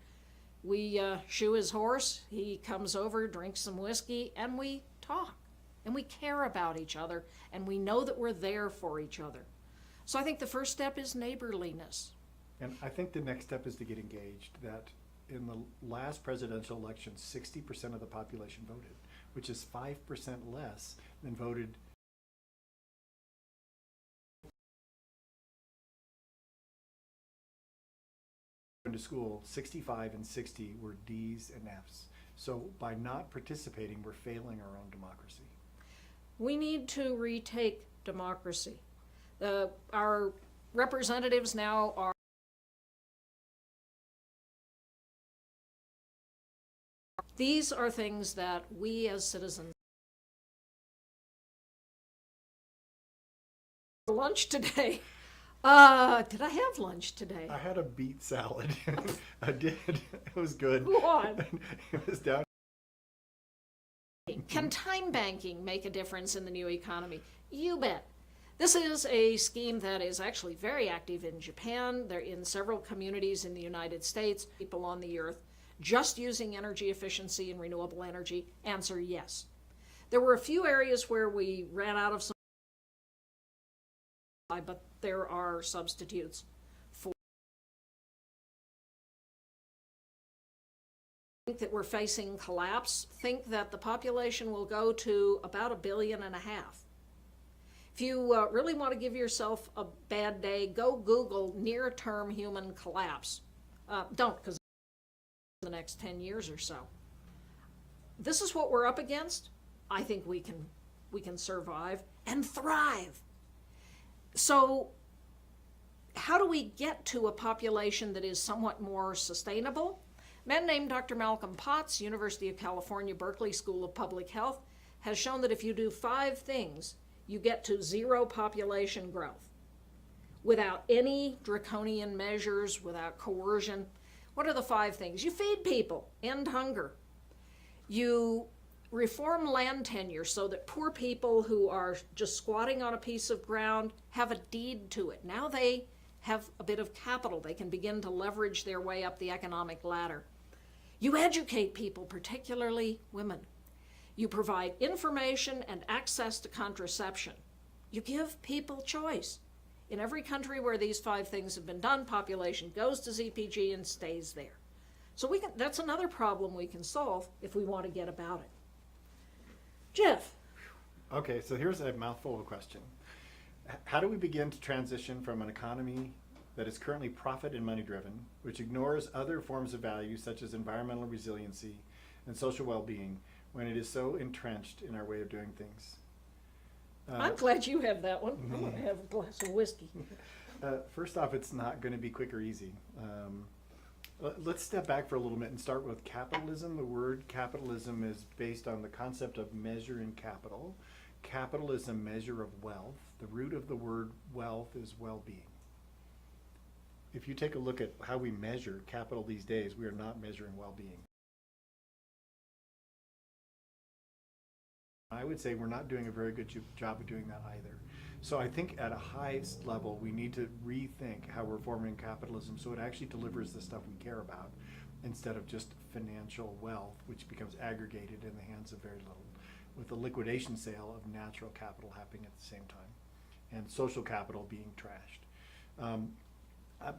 We shoe his horse, he comes over, drinks some whiskey, and we talk. And we care about each other, and we know that we're there for each other. So I think the first step is neighborliness. And I think the next step is to get engaged. That in the last presidential election, 60% of the population voted, which is 5% less than voted to school. 65 and 60 were D's and F's. So by not participating, we're failing our own democracy. We need to retake democracy. Our representatives now are these are things that we as citizens lunch today. Did I have lunch today? I had a beet salad. I did. It was good. Go on. It was down. Can time banking make a difference in the new economy? You bet. This is a scheme that is actually very active in Japan. They're in several communities in the United States. People on the earth just using energy efficiency and renewable energy. Answer yes. There were a few areas where we ran out of some, but there are substitutes for. Think that we're facing collapse. Think that the population will go to about 1.5 billion. If you really want to give yourself a bad day, go Google near-term human collapse. Don't, because in the next 10 years or so. This is what we're up against. I think we can survive and thrive. So how do we get to a population that is somewhat more sustainable? A man named Dr. Malcolm Potts, University of California, Berkeley School of Public Health, has shown that if you do 5 things, you get to 0 population growth without any draconian measures, without coercion. What are the 5 things? You feed people, end hunger. You reform land tenure so that poor people who are just squatting on a piece of ground have a deed to it. Now they have a bit of capital. They can begin to leverage their way up the economic ladder. You educate people, particularly women. You provide information and access to contraception. You give people choice. In every country where these 5 things have been done, population goes to ZPG and stays there. So that's another problem we can solve if we want to get about it. Jeff, Okay, so here's a mouthful of a question. How do we begin to transition from an economy that is currently profit and money driven, which ignores other forms of value such as environmental resiliency and social well-being, when it is so entrenched in our way of doing things? I'm glad you have that one. I'm going to have a glass of whiskey. First off, it's not going to be quick or easy. Let's step back for a little bit and start with capitalism. The word capitalism is based on the concept of measure in capital. Capital is a measure of wealth. The root of the word wealth is well-being. If you take a look at how we measure capital these days, we are not measuring well-being. I would say we're not doing a very good job of doing that either. So I think at a highest level, we need to rethink how we're forming capitalism so it actually delivers the stuff we care about instead of just financial wealth, which becomes aggregated in the hands of very little, with the liquidation sale of natural capital happening at the same time and social capital being trashed.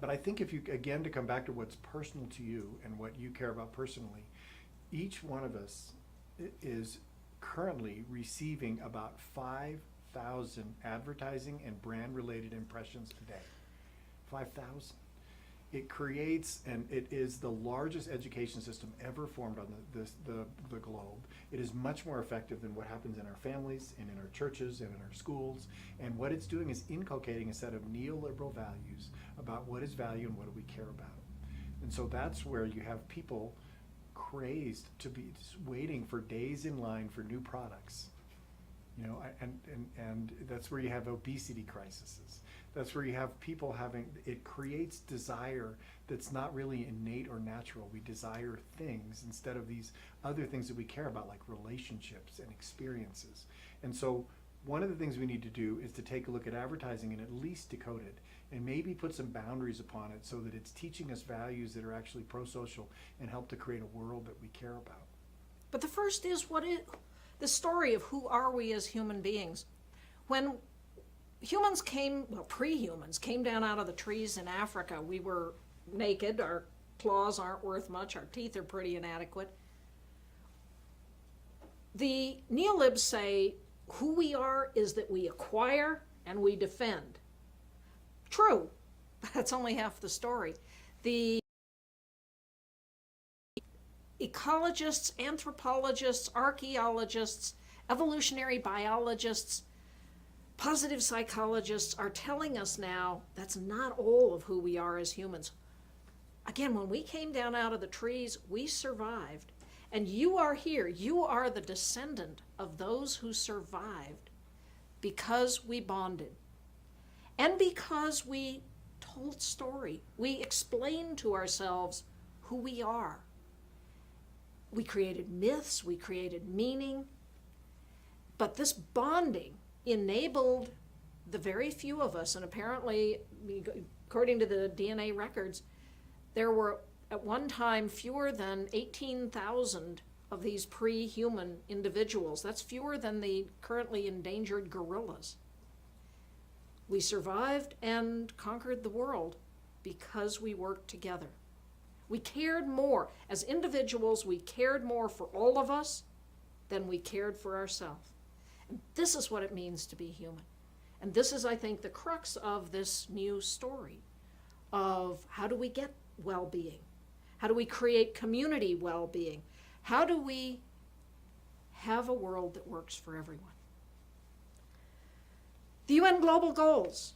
But I think if you, again, to come back to what's personal to you and what you care about personally, each one of us is currently receiving about 5,000 advertising and brand related impressions a day. 5,000. It creates, and it is the largest education system ever formed on the globe. It is much more effective than what happens in our families and in our churches and in our schools. And what it's doing is inculcating a set of neoliberal values about what is value and what do we care about. And so that's where you have people crazed to be just waiting for days in line for new products. You know, and that's where you have obesity crises. That's where you have people having, it creates desire that's not really innate or natural. We desire things instead of these other things that we care about, like relationships and experiences. And so one of the things we need to do is to take a look at advertising and at least decode it and maybe put some boundaries upon it so that it's teaching us values that are actually pro-social and help to create a world that we care about. But the first is the story of who are we as human beings. When humans came, well, pre-humans came down out of the trees in Africa, we were naked, our claws aren't worth much, our teeth are pretty inadequate. The neolibs say who we are is that we acquire and we defend. True, but that's only half the story. The ecologists, anthropologists, archaeologists, evolutionary biologists, positive psychologists are telling us now that's not all of who we are as humans. Again, when we came down out of the trees, we survived. And you are here. You are the descendant of those who survived because we bonded and because we told story. We explained to ourselves who we are. We created myths, we created meaning, but this bonding enabled the very few of us, and apparently, according to the DNA records, there were at one time fewer than 18,000 of these pre-human individuals. That's fewer than the currently endangered gorillas. We survived and conquered the world because we worked together. We cared more. As individuals, we cared more for all of us than we cared for ourselves. And this is what it means to be human. And this is, I think, the crux of this new story of how do we get well-being? How do we create community well-being? How do we have a world that works for everyone? The UN Global Goals.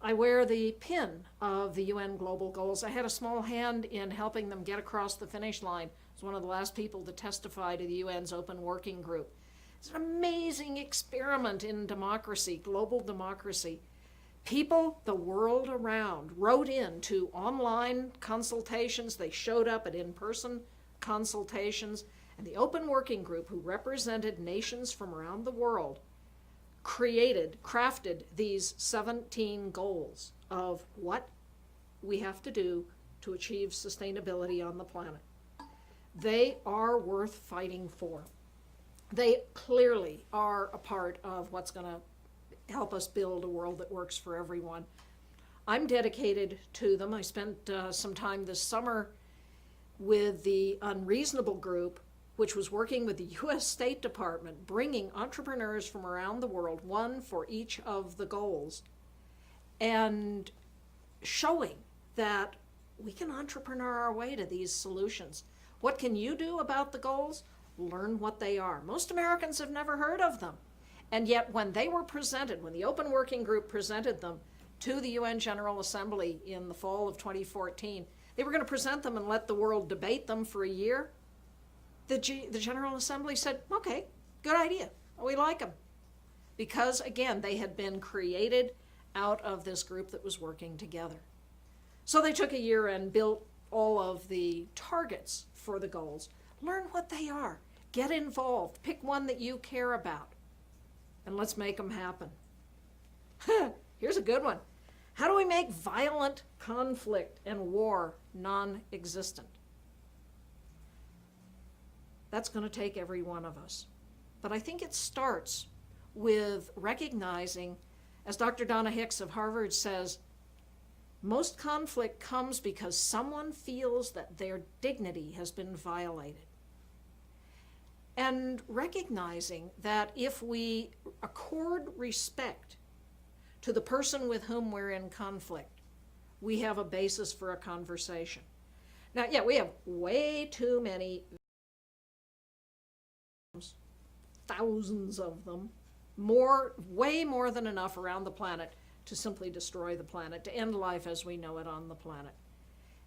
I wear the pin of the UN Global Goals. I had a small hand in helping them get across the finish line. I was one of the last people to testify to the UN's Open Working Group. It's an amazing experiment in democracy, global democracy. People the world around wrote in to online consultations. They showed up at in-person consultations. And the Open Working Group, who represented nations from around the world, crafted these 17 goals of what we have to do to achieve sustainability on the planet. They are worth fighting for. They clearly are a part of what's going to help us build a world that works for everyone. I'm dedicated to them. I spent some time this summer with the unreasonable group, which was working with the U.S. State Department, bringing entrepreneurs from around the world, one for each of the goals, and showing that we can entrepreneur our way to these solutions. What can you do about the goals? Learn what they are. Most Americans have never heard of them. And yet when they were presented, when the Open Working Group presented them to the UN General Assembly in the fall of 2014, they were going to present them and let the world debate them for a year. The General Assembly said, okay, good idea. We like them. Because, again, they had been created out of this group that was working together. So they took a year and built all of the targets for the goals. Learn what they are. Get involved. Pick one that you care about. And let's make them happen. Here's a good one. How do we make violent conflict and war non-existent? That's going to take every one of us. But I think it starts with recognizing, as Dr. Donna Hicks of Harvard says, most conflict comes because someone feels that their dignity has been violated. And recognizing that if we accord respect to the person with whom we're in conflict, we have a basis for a conversation. Now, yeah, we have way too many, thousands of them, way more than enough around the planet to simply destroy the planet, to end life as we know it on the planet.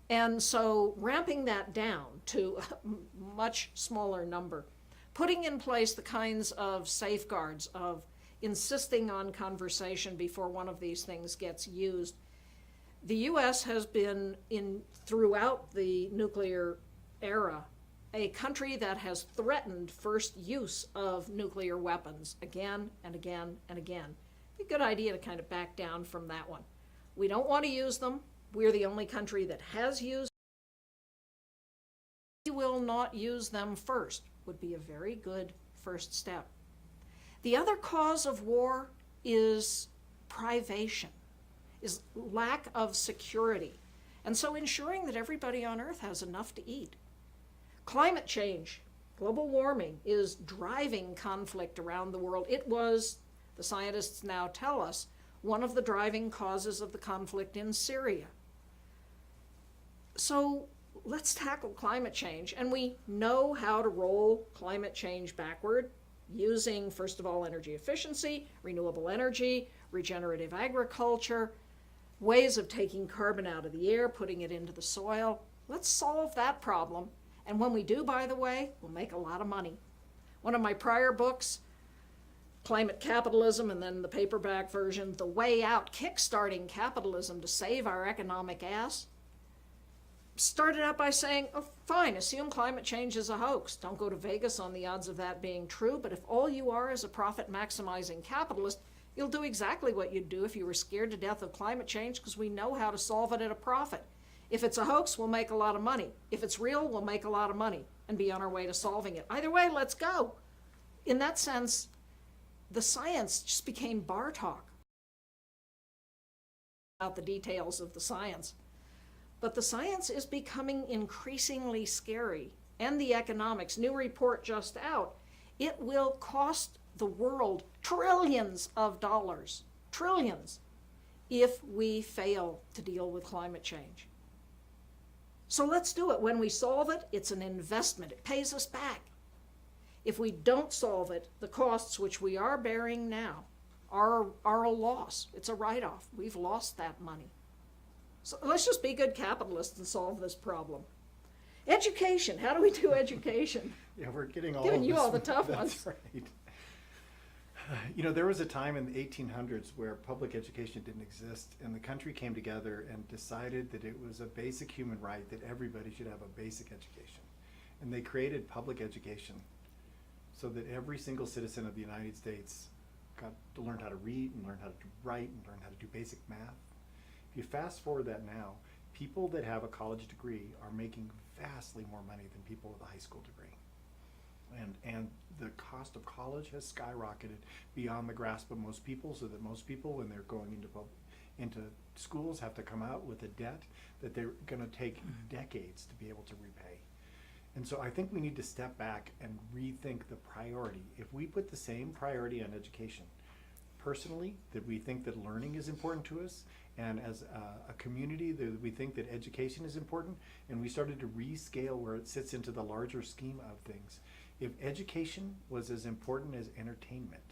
And so ramping that down to a much smaller number, putting in place the kinds of safeguards of insisting on conversation before one of these things gets used. The U.S. has been, throughout the nuclear era, a country that has threatened first use of nuclear weapons again and again and again. A good idea to kind of back down from that one. We don't want to use them. We're the only country that has used them. We will not use them first, would be a very good first step. The other cause of war is privation, is lack of security. And so ensuring that everybody on Earth has enough to eat. Climate change, global warming, is driving conflict around the world. It was, the scientists now tell us, one of the driving causes of the conflict in Syria. So let's tackle climate change. And we know how to roll climate change backward using, first of all, energy efficiency, renewable energy, regenerative agriculture, ways of taking carbon out of the air, putting it into the soil. Let's solve that problem. And when we do, by the way, we'll make a lot of money. One of my prior books, Climate Capitalism, and then the paperback version, The Way Out, Kickstarting Capitalism to Save Our Economic Ass, started out by saying, oh, fine, assume climate change is a hoax. Don't go to Vegas on the odds of that being true, but if all you are is a profit-maximizing capitalist, you'll do exactly what you'd do if you were scared to death of climate change, because we know how to solve it at a profit. If it's a hoax, we'll make a lot of money. If it's real, we'll make a lot of money and be on our way to solving it. Either way, let's go. In that sense, the science just became bar talk about the details of the science. But the science is becoming increasingly scary. And the economics, new report just out, it will cost the world trillions of dollars, trillions, if we fail to deal with climate change. So let's do it. When we solve it, it's an investment. It pays us back. If we don't solve it, the costs which we are bearing now are a loss. It's a write-off. We've lost that money. So let's just be good capitalists and solve this problem. Education. How do we do education? Yeah, we're getting all Giving of you this. all the tough That's ones. right. You know, there was a time in the 1800s where public education didn't exist, and the country came together and decided that it was a basic human right that everybody should have a basic education. And they created public education so that every single citizen of the United States got to learn how to read and learn how to write and learn how to do basic math. If you fast forward that now, people that have a college degree are making vastly more money than people with a high school degree. And the cost of college has skyrocketed beyond the grasp of most people, so that most people, when they're going into schools have to come out with a debt that they're going to take decades to be able to repay. And so I think we need to step back and rethink the priority. If we put the same priority on education, personally, that we think that learning is important to us, and as a community that we think that education is important, and we started to rescale where it sits into the larger scheme of things. If education was as important as entertainment,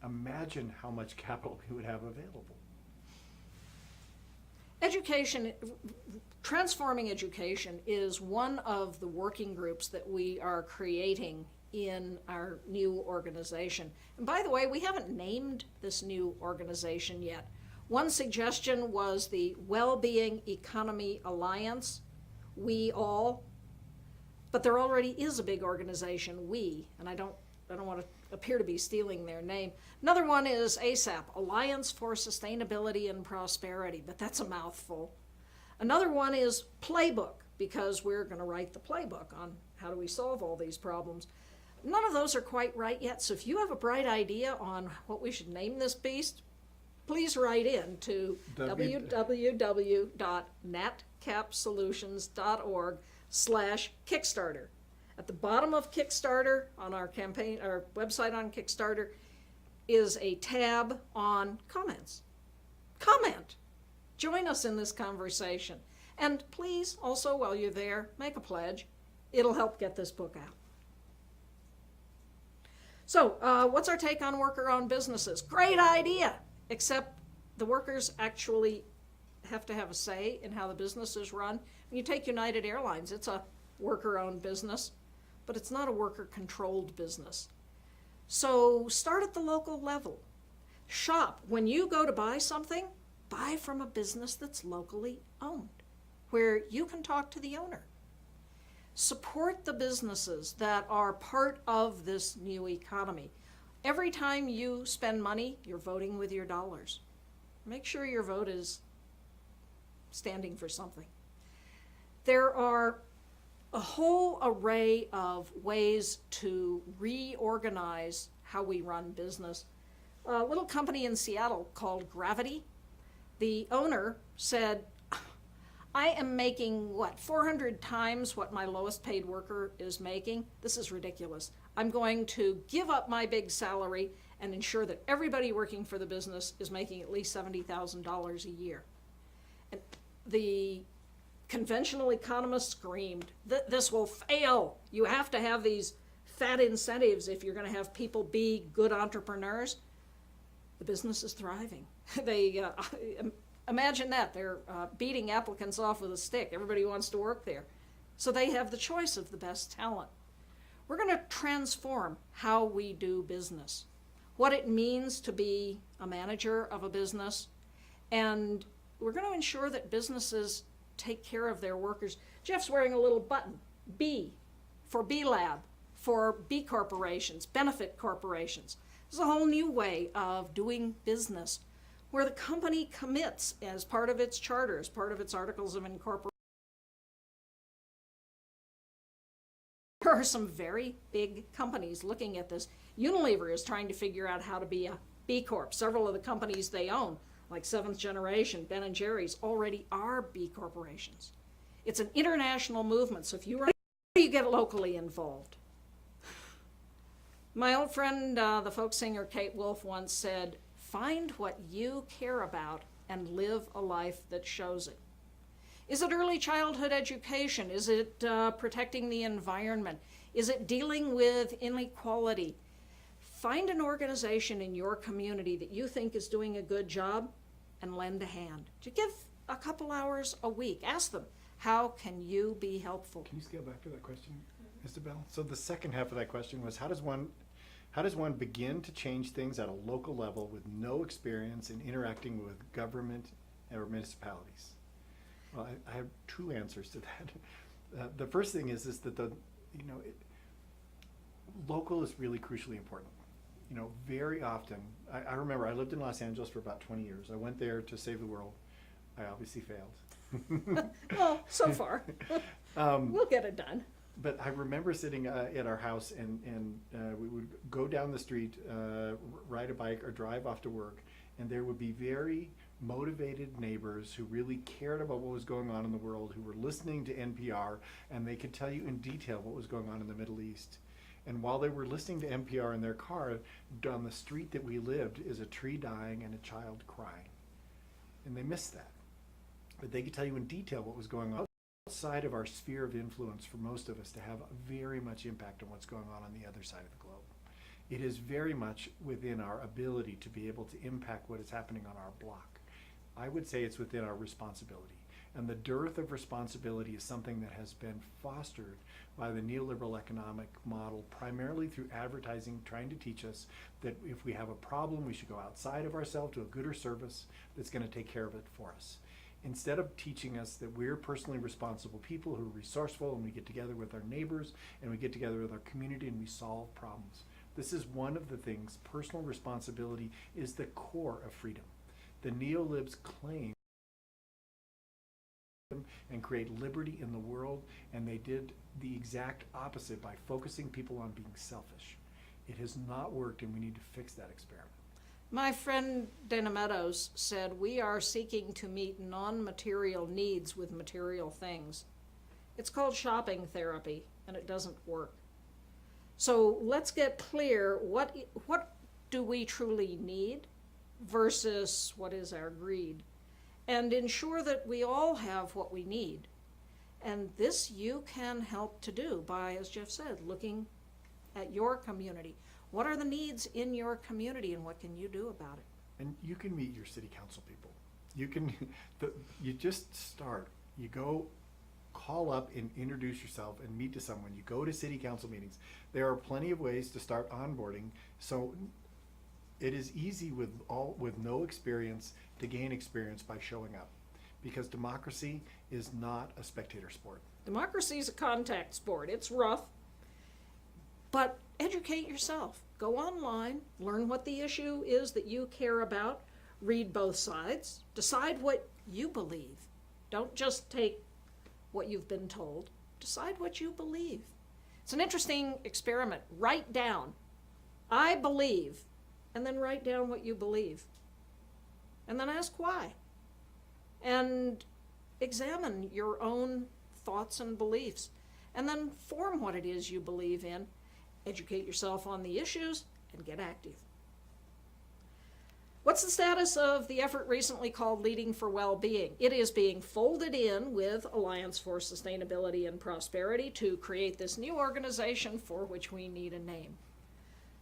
imagine how much capital we would have available. Education, transforming education is one of the working groups that we are creating in our new organization. And by the way, we haven't named this new organization yet. One suggestion was the Wellbeing Economy Alliance, we all, but there already is a big organization, we, and I don't want to appear to be stealing their name. Another one is ASAP, Alliance for Sustainability and Prosperity, but that's a mouthful. Another one is Playbook, because we're going to write the playbook on how do we solve all these problems. None of those are quite right yet, so if you have a bright idea on what we should name this beast, please write in to www.natcapsolutions.org/Kickstarter. At the bottom of Kickstarter, on our campaign, our website on Kickstarter, is a tab on comments. Comment. Join us in this conversation. And please, also, while you're there, make a pledge. It'll help get this book out. So, what's our take on worker-owned businesses? Great idea, except the workers actually have to have a say in how the business is run. When you take United Airlines, it's a worker-owned business, but it's not a worker-controlled business. So start at the local level. Shop. When you go to buy something, buy from a business that's locally owned, where you can talk to the owner. Support the businesses that are part of this new economy. Every time you spend money, you're voting with your dollars. Make sure your vote is standing for something. There are a whole array of ways to reorganize how we run business. A little company in Seattle called Gravity, the owner said, I am making, 400 times what my lowest paid worker is making? This is ridiculous. I'm going to give up my big salary and ensure that everybody working for the business is making at least $70,000 a year. And the conventional economists screamed, this will fail. You have to have these fat incentives if you're going to have people be good entrepreneurs. The business is thriving. They imagine that. They're beating applicants off with a stick. Everybody wants to work there. So they have the choice of the best talent. We're going to transform how we do business, what it means to be a manager of a business, and we're going to ensure that businesses take care of their workers. Jeff's wearing a little button, B, for B Lab, for B corporations, benefit corporations. There's a whole new way of doing business where the company commits as part of its charter, as part of its articles of incorporation. There are some very big companies looking at this. Unilever is trying to figure out how to be a B Corp. Several of the companies they own, like Seventh Generation, Ben & Jerry's, already are B corporations. It's an international movement, so if you get locally involved. My old friend, the folk singer Kate Wolf, once said, find what you care about and live a life that shows it. Is it early childhood education? Is it protecting the environment? Is it dealing with inequality? Find an organization in your community that you think is doing a good job and lend a hand. To give a couple hours a week. Ask them, how can you be helpful? Can you scale back to that question, Isabel? So the second half of that question was, how does one begin to change things at a local level with no experience in interacting with government or municipalities? Well, I have two answers to that. The first thing is that local is really crucially important. Very often, I remember I lived in Los Angeles for about 20 years. I went there to save the world. I obviously failed. Well, so far. We'll get it done. But I remember sitting at our house and we would go down the street, ride a bike or drive off to work, and there would be very motivated neighbors who really cared about what was going on in the world, who were listening to NPR, and they could tell you in detail what was going on in the Middle East. And while they were listening to NPR in their car, on the street that we lived is a tree dying and a child crying. And they missed that. But they could tell you in detail what was going on outside of our sphere of influence for most of us to have very much impact on what's going on the other side of the globe. It is very much within our ability to be able to impact what is happening on our block. I would say it's within our responsibility. And the dearth of responsibility is something that has been fostered by the neoliberal economic model, primarily through advertising, trying to teach us that if we have a problem, we should go outside of ourselves to a good or service that's going to take care of it for us. Instead of teaching us that we're personally responsible people who are resourceful, and we get together with our neighbors and we get together with our community and we solve problems. This is one of the things. Personal responsibility is the core of freedom. The neolibs claim and create liberty in the world, and they did the exact opposite by focusing people on being selfish. It has not worked, and we need to fix that experiment. My friend Dana Meadows said, we are seeking to meet non-material needs with material things. It's called shopping therapy, and it doesn't work. So let's get clear, what do we truly need versus what is our greed? And ensure that we all have what we need. And this you can help to do by, as Jeff said, looking at your community. What are the needs in your community, and what can you do about it? And you can meet your city council people. You can, you just start. You go call up and introduce yourself and meet to someone. You go to city council meetings. There are plenty of ways to start onboarding. So it is easy with no experience to gain experience by showing up, because democracy is not a spectator sport. Democracy is a contact sport. It's rough, but educate yourself. Go online, learn what the issue is that you care about, read both sides, decide what you believe. Don't just take what you've been told. Decide what you believe. It's an interesting experiment. Write down, I believe, and then write down what you believe. And then ask why. And examine your own thoughts and beliefs. And then form what it is you believe in. Educate yourself on the issues and get active. What's the status of the effort recently called Leading for Well-Being? It is being folded in with Alliance for Sustainability and Prosperity to create this new organization for which we need a name.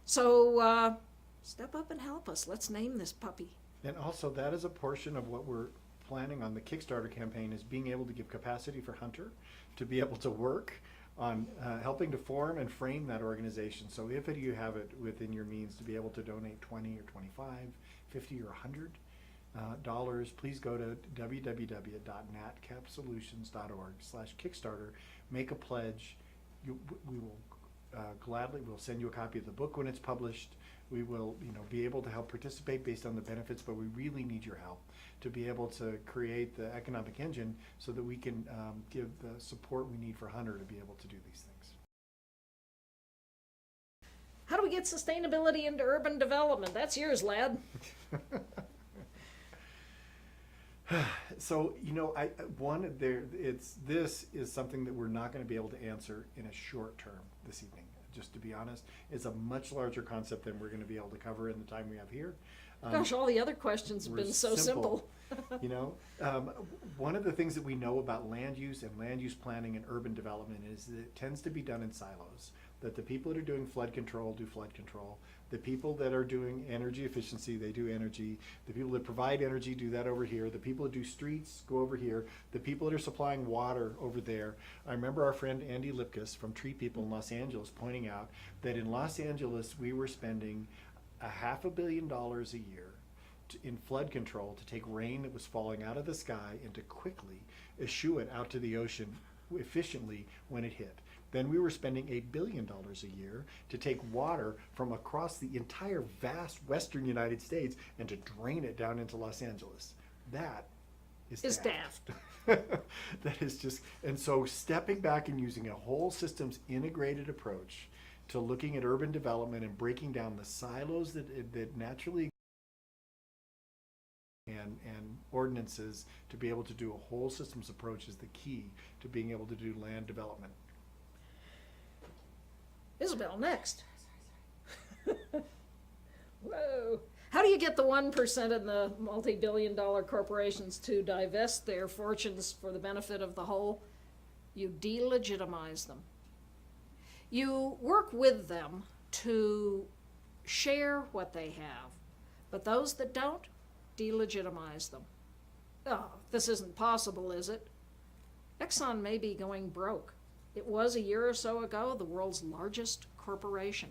So step up and help us. Let's name this puppy. And also, that is a portion of what we're planning on the Kickstarter campaign, is being able to give capacity for Hunter to be able to work on helping to form and frame that organization. So if you have it within your means to be able to donate 20 or 25, 50 or $100, please go to www.natcapsolutions.org/Kickstarter, make a pledge. We will gladly, we'll send you a copy of the book when it's published. We will, be able to help participate based on the benefits, but we really need your help to be able to create the economic engine so that we can give the support we need for Hunter to be able to do these things. How do we get sustainability into urban development? That's yours, lad. So, this is something that we're not going to be able to answer in a short term this evening. Just to be honest, it's a much larger concept than we're going to be able to cover in the time we have here. Gosh, all the other questions have been so simple. One of the things that we know about land use and land use planning and urban development is that it tends to be done in silos. That the people that are doing flood control do flood control. The people that are doing energy efficiency, they do energy. The people that provide energy do that over here. The people that do streets go over here. The people that are supplying water over there. I remember our friend Andy Lipkus from Tree People in Los Angeles pointing out that in Los Angeles we were spending $500 million a year in flood control to take rain that was falling out of the sky and to quickly eschew it out to the ocean efficiently when it hit. Then we were spending $1 billion a year to take water from across the entire vast western United States and to drain it down into Los Angeles. That is daft. That is just, and so stepping back and using a whole systems integrated approach to looking at urban development and breaking down the silos that naturally and ordinances to be able to do a whole systems approach is the key to being able to do land development. Isabel, next. Whoa. How do you get the 1% in the multi-billion-dollar corporations to divest their fortunes for the benefit of the whole? You delegitimize them. You work with them to share what they have, but those that don't, delegitimize them. Oh, this isn't possible, is it? Exxon may be going broke. It was a year or so ago the world's largest corporation.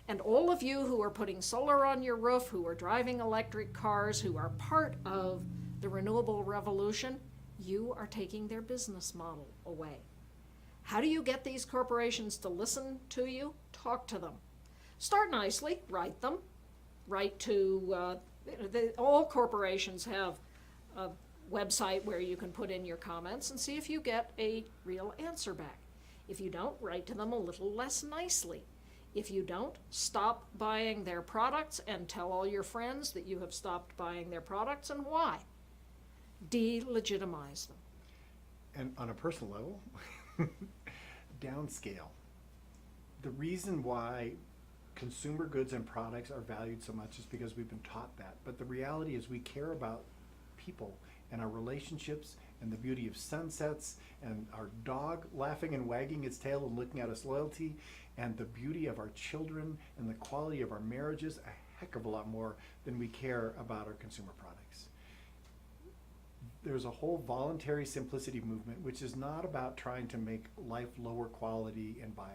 And all of you who are putting solar on your roof, who are driving electric cars, who are part of the renewable revolution, you are taking their business model away. How do you get these corporations to listen to you? Talk to them. Start nicely, write them. Write to, all corporations have a website where you can put in your comments and see if you get a real answer back. If you don't, write to them a little less nicely. If you don't, stop buying their products and tell all your friends that you have stopped buying their products and why. Delegitimize them. And on a personal level, downscale. The reason why consumer goods and products are valued so much is because we've been taught that. But the reality is we care about people and our relationships and the beauty of sunsets and our dog laughing and wagging its tail and looking at us loyalty and the beauty of our children and the quality of our marriages a heck of a lot more than we care about our consumer products. There's a whole voluntary simplicity movement which is not about trying to make life lower quality and by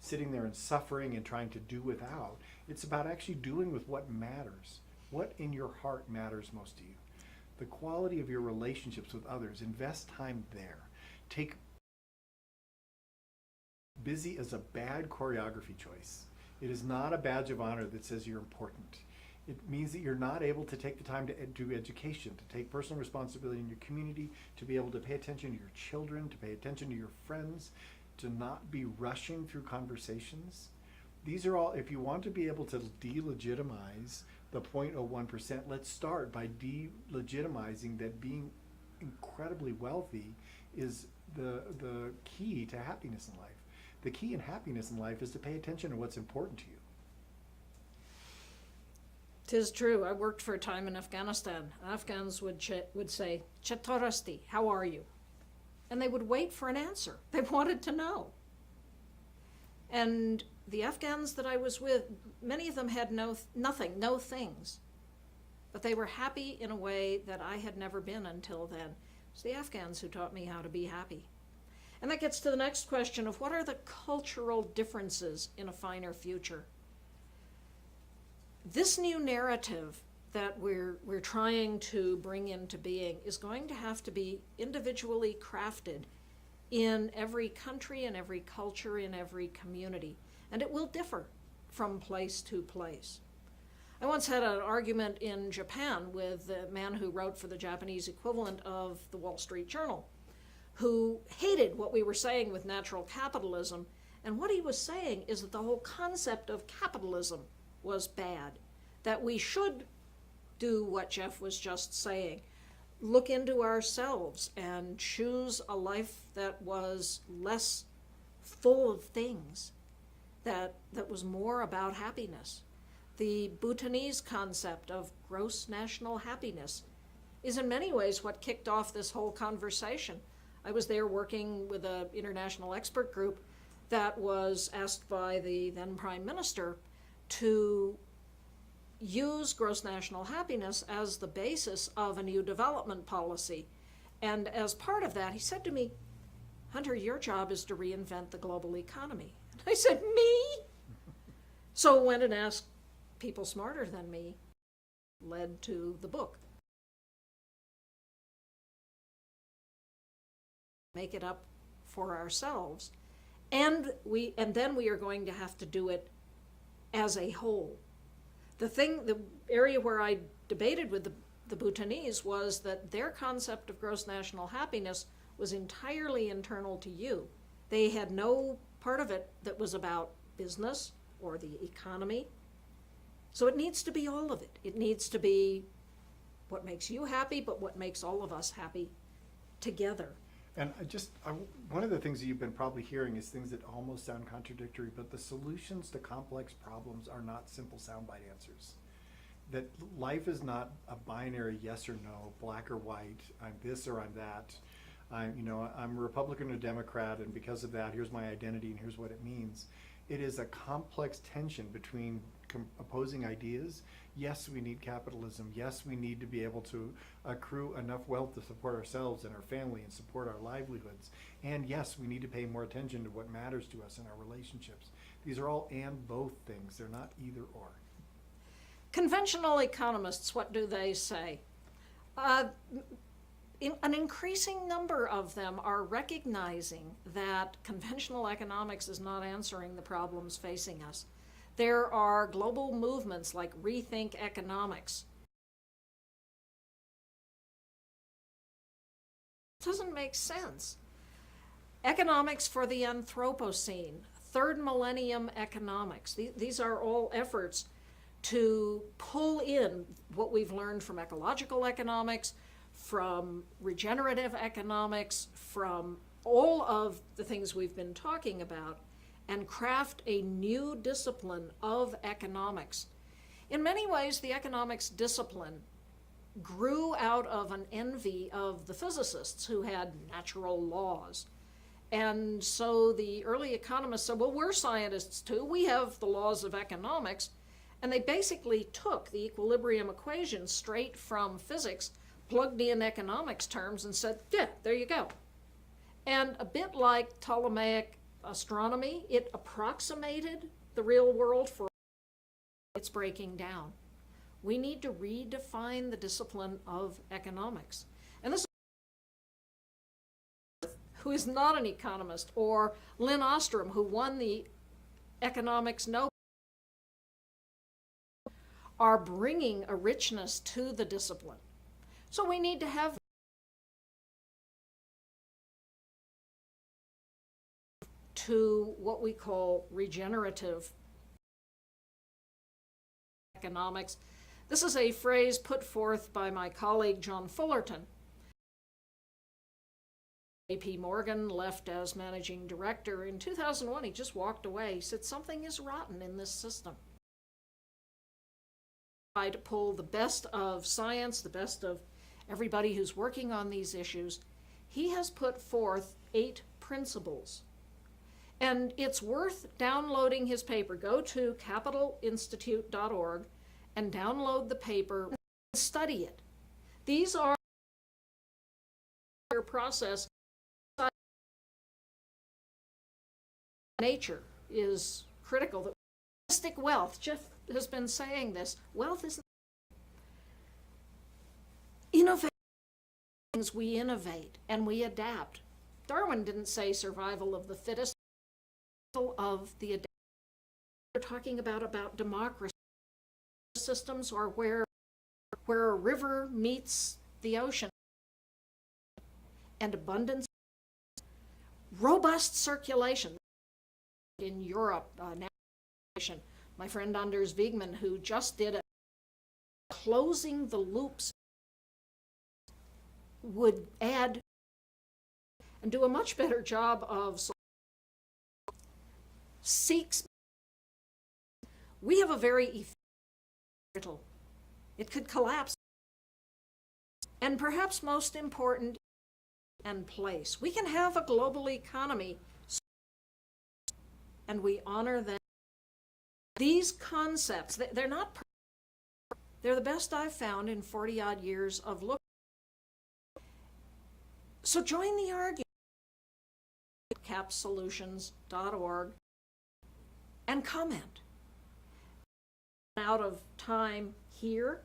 sitting there and suffering and trying to do without. It's about actually doing with what matters. What in your heart matters most to you? The quality of your relationships with others. Invest time there. Take busy as a bad choreography choice. It is not a badge of honor that says you're important. It means that you're not able to take the time to do education, to take personal responsibility in your community, to be able to pay attention to your children, to pay attention to your friends, to not be rushing through conversations. These are all, if you want to be able to delegitimize the 0.01%, let's start by delegitimizing that being incredibly wealthy is the key to happiness in life. The key in happiness in life is to pay attention to what's important to you. 'Tis true. I worked for a time in Afghanistan. Afghans would say, "Chatorasti, how are you?" And they would wait for an answer. They wanted to know. And the Afghans that I was with, many of them had nothing, no things. But they were happy in a way that I had never been until then. It's the Afghans who taught me how to be happy. And that gets to the next question of what are the cultural differences in a finer future? This new narrative that we're trying to bring into being is going to have to be individually crafted in every country, in every culture, in every community. And it will differ from place to place. I once had an argument in Japan with the man who wrote for the Japanese equivalent of the Wall Street Journal, who hated what we were saying with natural capitalism. And what he was saying is that the whole concept of capitalism was bad, that we should do what Jeff was just saying, look into ourselves and choose a life that was less full of things, that was more about happiness. The Bhutanese concept of gross national happiness is in many ways what kicked off this whole conversation. I was there working with an international expert group that was asked by the then Prime Minister to use gross national happiness as the basis of a new development policy. And as part of that, he said to me, "Hunter, your job is to reinvent the global economy." And I said, "Me?" So I went and asked people smarter than me, led to the book. Make it up for ourselves. And then we are going to have to do it as a whole. The area where I debated with the Bhutanese was that their concept of gross national happiness was entirely internal to you. They had no part of it that was about business or the economy. So it needs to be all of it. It needs to be what makes you happy, but what makes all of us happy together. And one of the things that you've been probably hearing is things that almost sound contradictory, but the solutions to complex problems are not simple soundbite answers. That life is not a binary yes or no, black or white, I'm this or I'm that. I'm a Republican or Democrat, and because of that, here's my identity and here's what it means. It is a complex tension between opposing ideas. Yes, we need capitalism. Yes, we need to be able to accrue enough wealth to support ourselves and our family and support our livelihoods. And yes, we need to pay more attention to what matters to us in our relationships. These are all and both things. They're not either or. Conventional economists, what do they say? An increasing number of them are recognizing that conventional economics is not answering the problems facing us. There are global movements like Rethink Economics. It doesn't make sense. Economics for the Anthropocene, third millennium economics. These are all efforts to pull in what we've learned from ecological economics, from regenerative economics, from all of the things we've been talking about, and craft a new discipline of economics. In many ways, the economics discipline grew out of an envy of the physicists who had natural laws. And so the early economists said, well, we're scientists too. We have the laws of economics. And they basically took the equilibrium equation straight from physics, plugged in economics terms, and said, yeah, there you go. And a bit like Ptolemaic astronomy, it approximated the real world for it's breaking down. We need to redefine the discipline of economics. And this is who is not an economist, or Lynn Ostrom, who won the economics Nobel, are bringing a richness to the discipline. So we need to have to what we call regenerative economics. This is a phrase put forth by my colleague John Fullerton. JP Morgan left as managing director in 2001. He just walked away. He said, something is rotten in this system. Try to pull the best of science, the best of everybody who's working on these issues. He has put forth 8 principles. And it's worth downloading his paper. Go to capitalinstitute.org and download the paper and study it. These are your process. Nature is critical. Domestic wealth, Jeff has been saying this, wealth is innovation. We innovate and we adapt. Darwin didn't say survival of the fittest, of the adapt. We're talking about democracy systems, or where a river meets the ocean, and abundance, robust circulation. In Europe, my friend Anders Wigman, who just did closing the loops, would add and do a much better job of seeks. We have a very efficient, it could collapse. And perhaps most important, and place. We can have a global economy and we honor them. These concepts, they're not perfect. They're the best I've found in 40-odd years of looking. So join the argument at capsolutions.org and comment. Out of time here.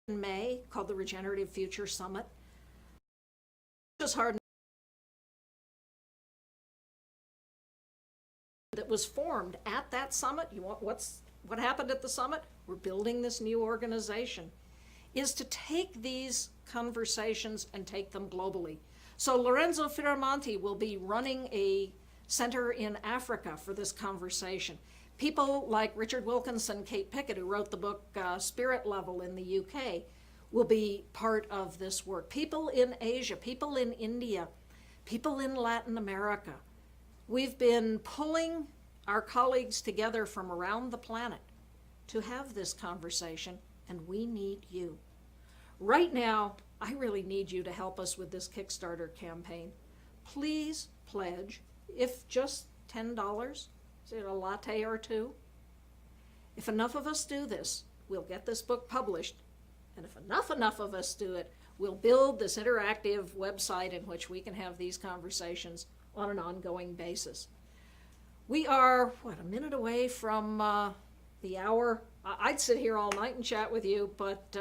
In May, called the Regenerative Future Summit. Just hard. That was formed at that summit. You want what happened at the summit? We're building this new organization. Is to take these conversations and take them globally. So Lorenzo Firamonti will be running a center in Africa for this conversation. People like Richard Wilkinson, Kate Pickett, who wrote the book Spirit Level in the UK, will be part of this work. People in Asia, people in India, people in Latin America. We've been pulling our colleagues together from around the planet to have this conversation, and we need you. Right now, I really need you to help us with this Kickstarter campaign. Please pledge, if just $10, is it a latte or two? If enough of us do this, we'll get this book published. And if enough of us do it, we'll build this interactive website in which we can have these conversations on an ongoing basis. We are, a minute away from the hour. I'd sit here all night and chat with you, but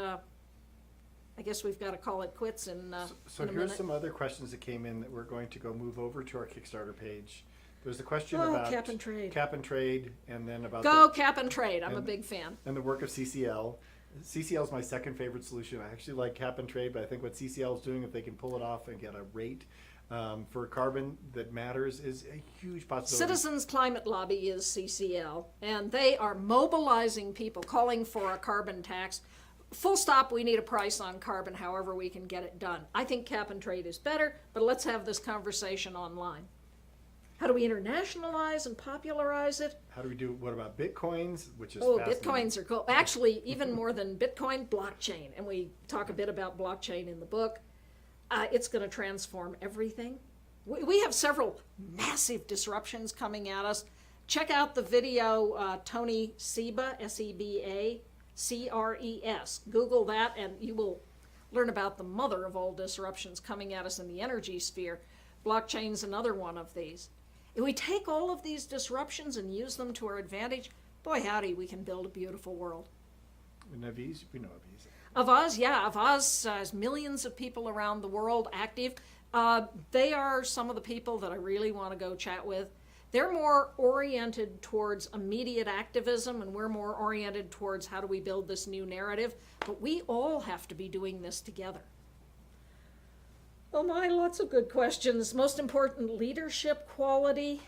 I guess we've got to call it quits in So in a here's minute. some other questions that came in that we're going to go move over to our Kickstarter page. There's a question Oh, about cap and trade. cap and trade, and then about Go cap and trade. I'm a and- big fan. and the work of CCL. CCL is my second favorite solution. I actually like cap and trade, but I think what CCL is doing, if they can pull it off and get a rate for carbon that matters, is a huge possibility. Citizens Climate Lobby is CCL, and they are mobilizing people, calling for a carbon tax. Full stop, we need a price on carbon, however we can get it done. I think cap and trade is better, but let's have this conversation online. How do we internationalize and popularize it? How do we do? What about bitcoins? Which is Oh, fascinating. bitcoins are cool. Actually, even more than Bitcoin, blockchain. And we talk a bit about blockchain in the book. It's going to transform everything. We have several massive disruptions coming at us. Check out the video, Tony Seba, S-E-B-A, C-R-E-S. Google that and you will learn about the mother of all disruptions coming at us in the energy sphere. Blockchain's another one of these. If we take all of these disruptions and use them to our advantage, boy howdy, we can build a beautiful world. And Aviz, we know Aviz. Avaz, yeah, Avaz has millions of people around the world active. They are some of the people that I really want to go chat with. They're more oriented towards immediate activism, and we're more oriented towards how do we build this new narrative. But we all have to be doing this together. Oh my, lots of good questions. Most important, leadership quality.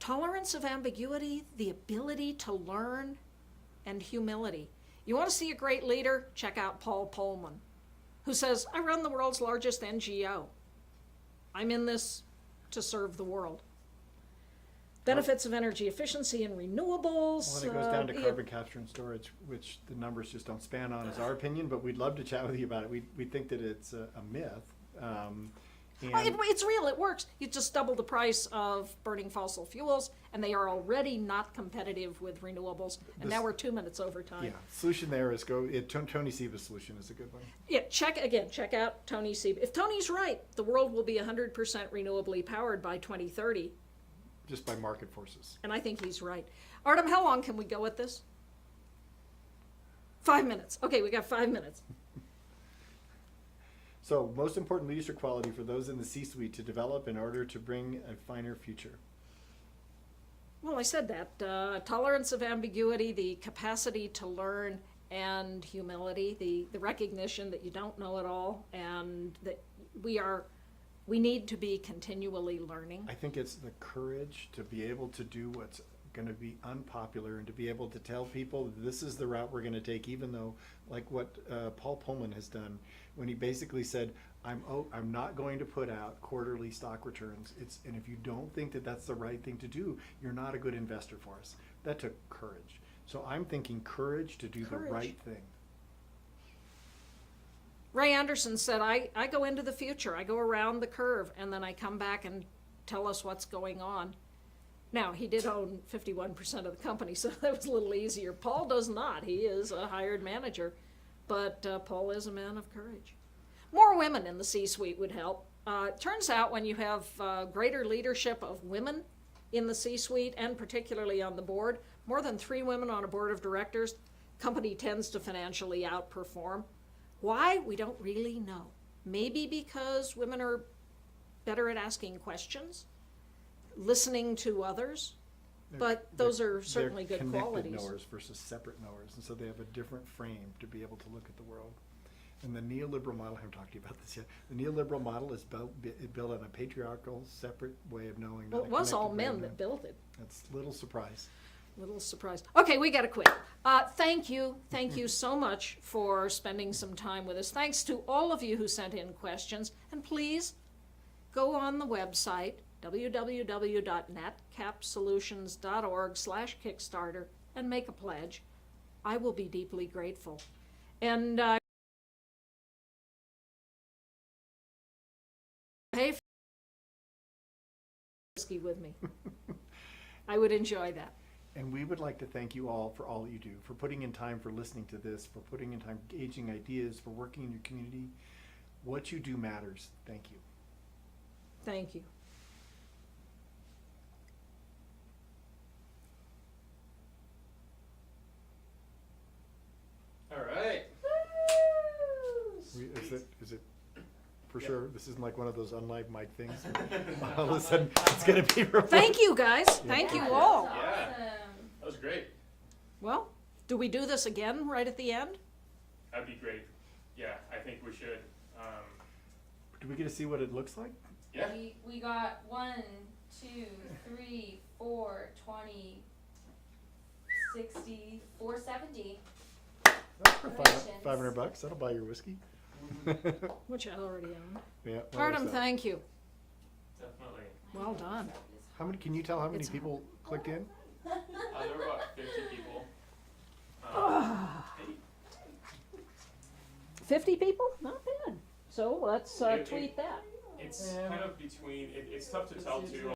Tolerance of ambiguity, the ability to learn, and humility. You want to see a great leader? Check out Paul Pullman, who says, I run the world's largest NGO. I'm in this to serve the world. Benefits of energy efficiency and renewables. When it goes down to carbon capture and storage, which the numbers just don't span on, is our opinion, but we'd love to chat with you about it. We think that it's a myth. It's real, it works. You just double the price of burning fossil fuels, and they are already not competitive with renewables. And now we're 2 minutes over time. Yeah, solution there is Tony Seba's solution is a good one. Yeah, check out Tony Seba. If Tony's right, the world will be 100% renewably powered by 2030. Just by market forces. And I think he's right. Artem, how long can we go with this? 5 minutes. Okay, we got 5 minutes. So, most important leadership quality for those in the C-suite to develop in order to bring a finer future. Well, I said that. Tolerance of ambiguity, the capacity to learn, and humility, the recognition that you don't know it all, and that we need to be continually learning. I think it's the courage to be able to do what's going to be unpopular and to be able to tell people this is the route we're going to take, even though, like what Paul Pullman has done, when he basically said, I'm not going to put out quarterly stock returns. And if you don't think that that's the right thing to do, you're not a good investor for us. That took courage. So I'm thinking courage to do the right thing. Ray Anderson said, I go into the future, I go around the curve, and then I come back and tell us what's going on. Now, he did own 51% of the company, so that was a little easier. Paul does not. He is a hired manager, but Paul is a man of courage. More women in the C-suite would help. It turns out when you have greater leadership of women in the C-suite, and particularly on the board, more than 3 women on a board of directors, company tends to financially outperform. Why? We don't really know. Maybe because women are better at asking questions, listening to others, but those are certainly good qualities. They're connected knowers versus separate knowers, and so they have a different frame to be able to look at the world. And the neoliberal model, I haven't talked to you about this yet, the neoliberal model is built on a patriarchal, separate way of knowing. Well, not it a was all connected way of men that knowing. built it. That's a little surprise. Little surprise. Okay, we gotta quit. Thank you so much for spending some time with us. Thanks to all of you who sent in questions. And please go on the website, www.netcapsolutions.org/Kickstarter, and make a pledge. I will be deeply grateful. And pay for whiskey with me. I would enjoy that. And we would like to thank you all for all that you do, for putting in time for listening to this, for putting in time gauging ideas, for working in your community. What you do matters. Thank you. Thank you. All right. Is it for Yeah. sure? This isn't like one of those unlive mic things. All of a sudden, it's going to be. Thank you, guys. Thank you all. Yeah. Awesome. That was great. Well, do we do this again right at the end? That'd be great. Yeah, I think we should. Do we get to see what it looks like? Yeah. We got 1, 2, 3, 4, 20, 60, 470. That's for Donations. $500. That'll buy your whiskey. Which I already own. Yeah. Artem, thank you. Definitely. Well done. How many? Can you tell how many It's- people clicked in? There were about 50 people. 50 people? Not bad. So let's It- tweet that. It's Yeah. kind of between. It's tough to tell too.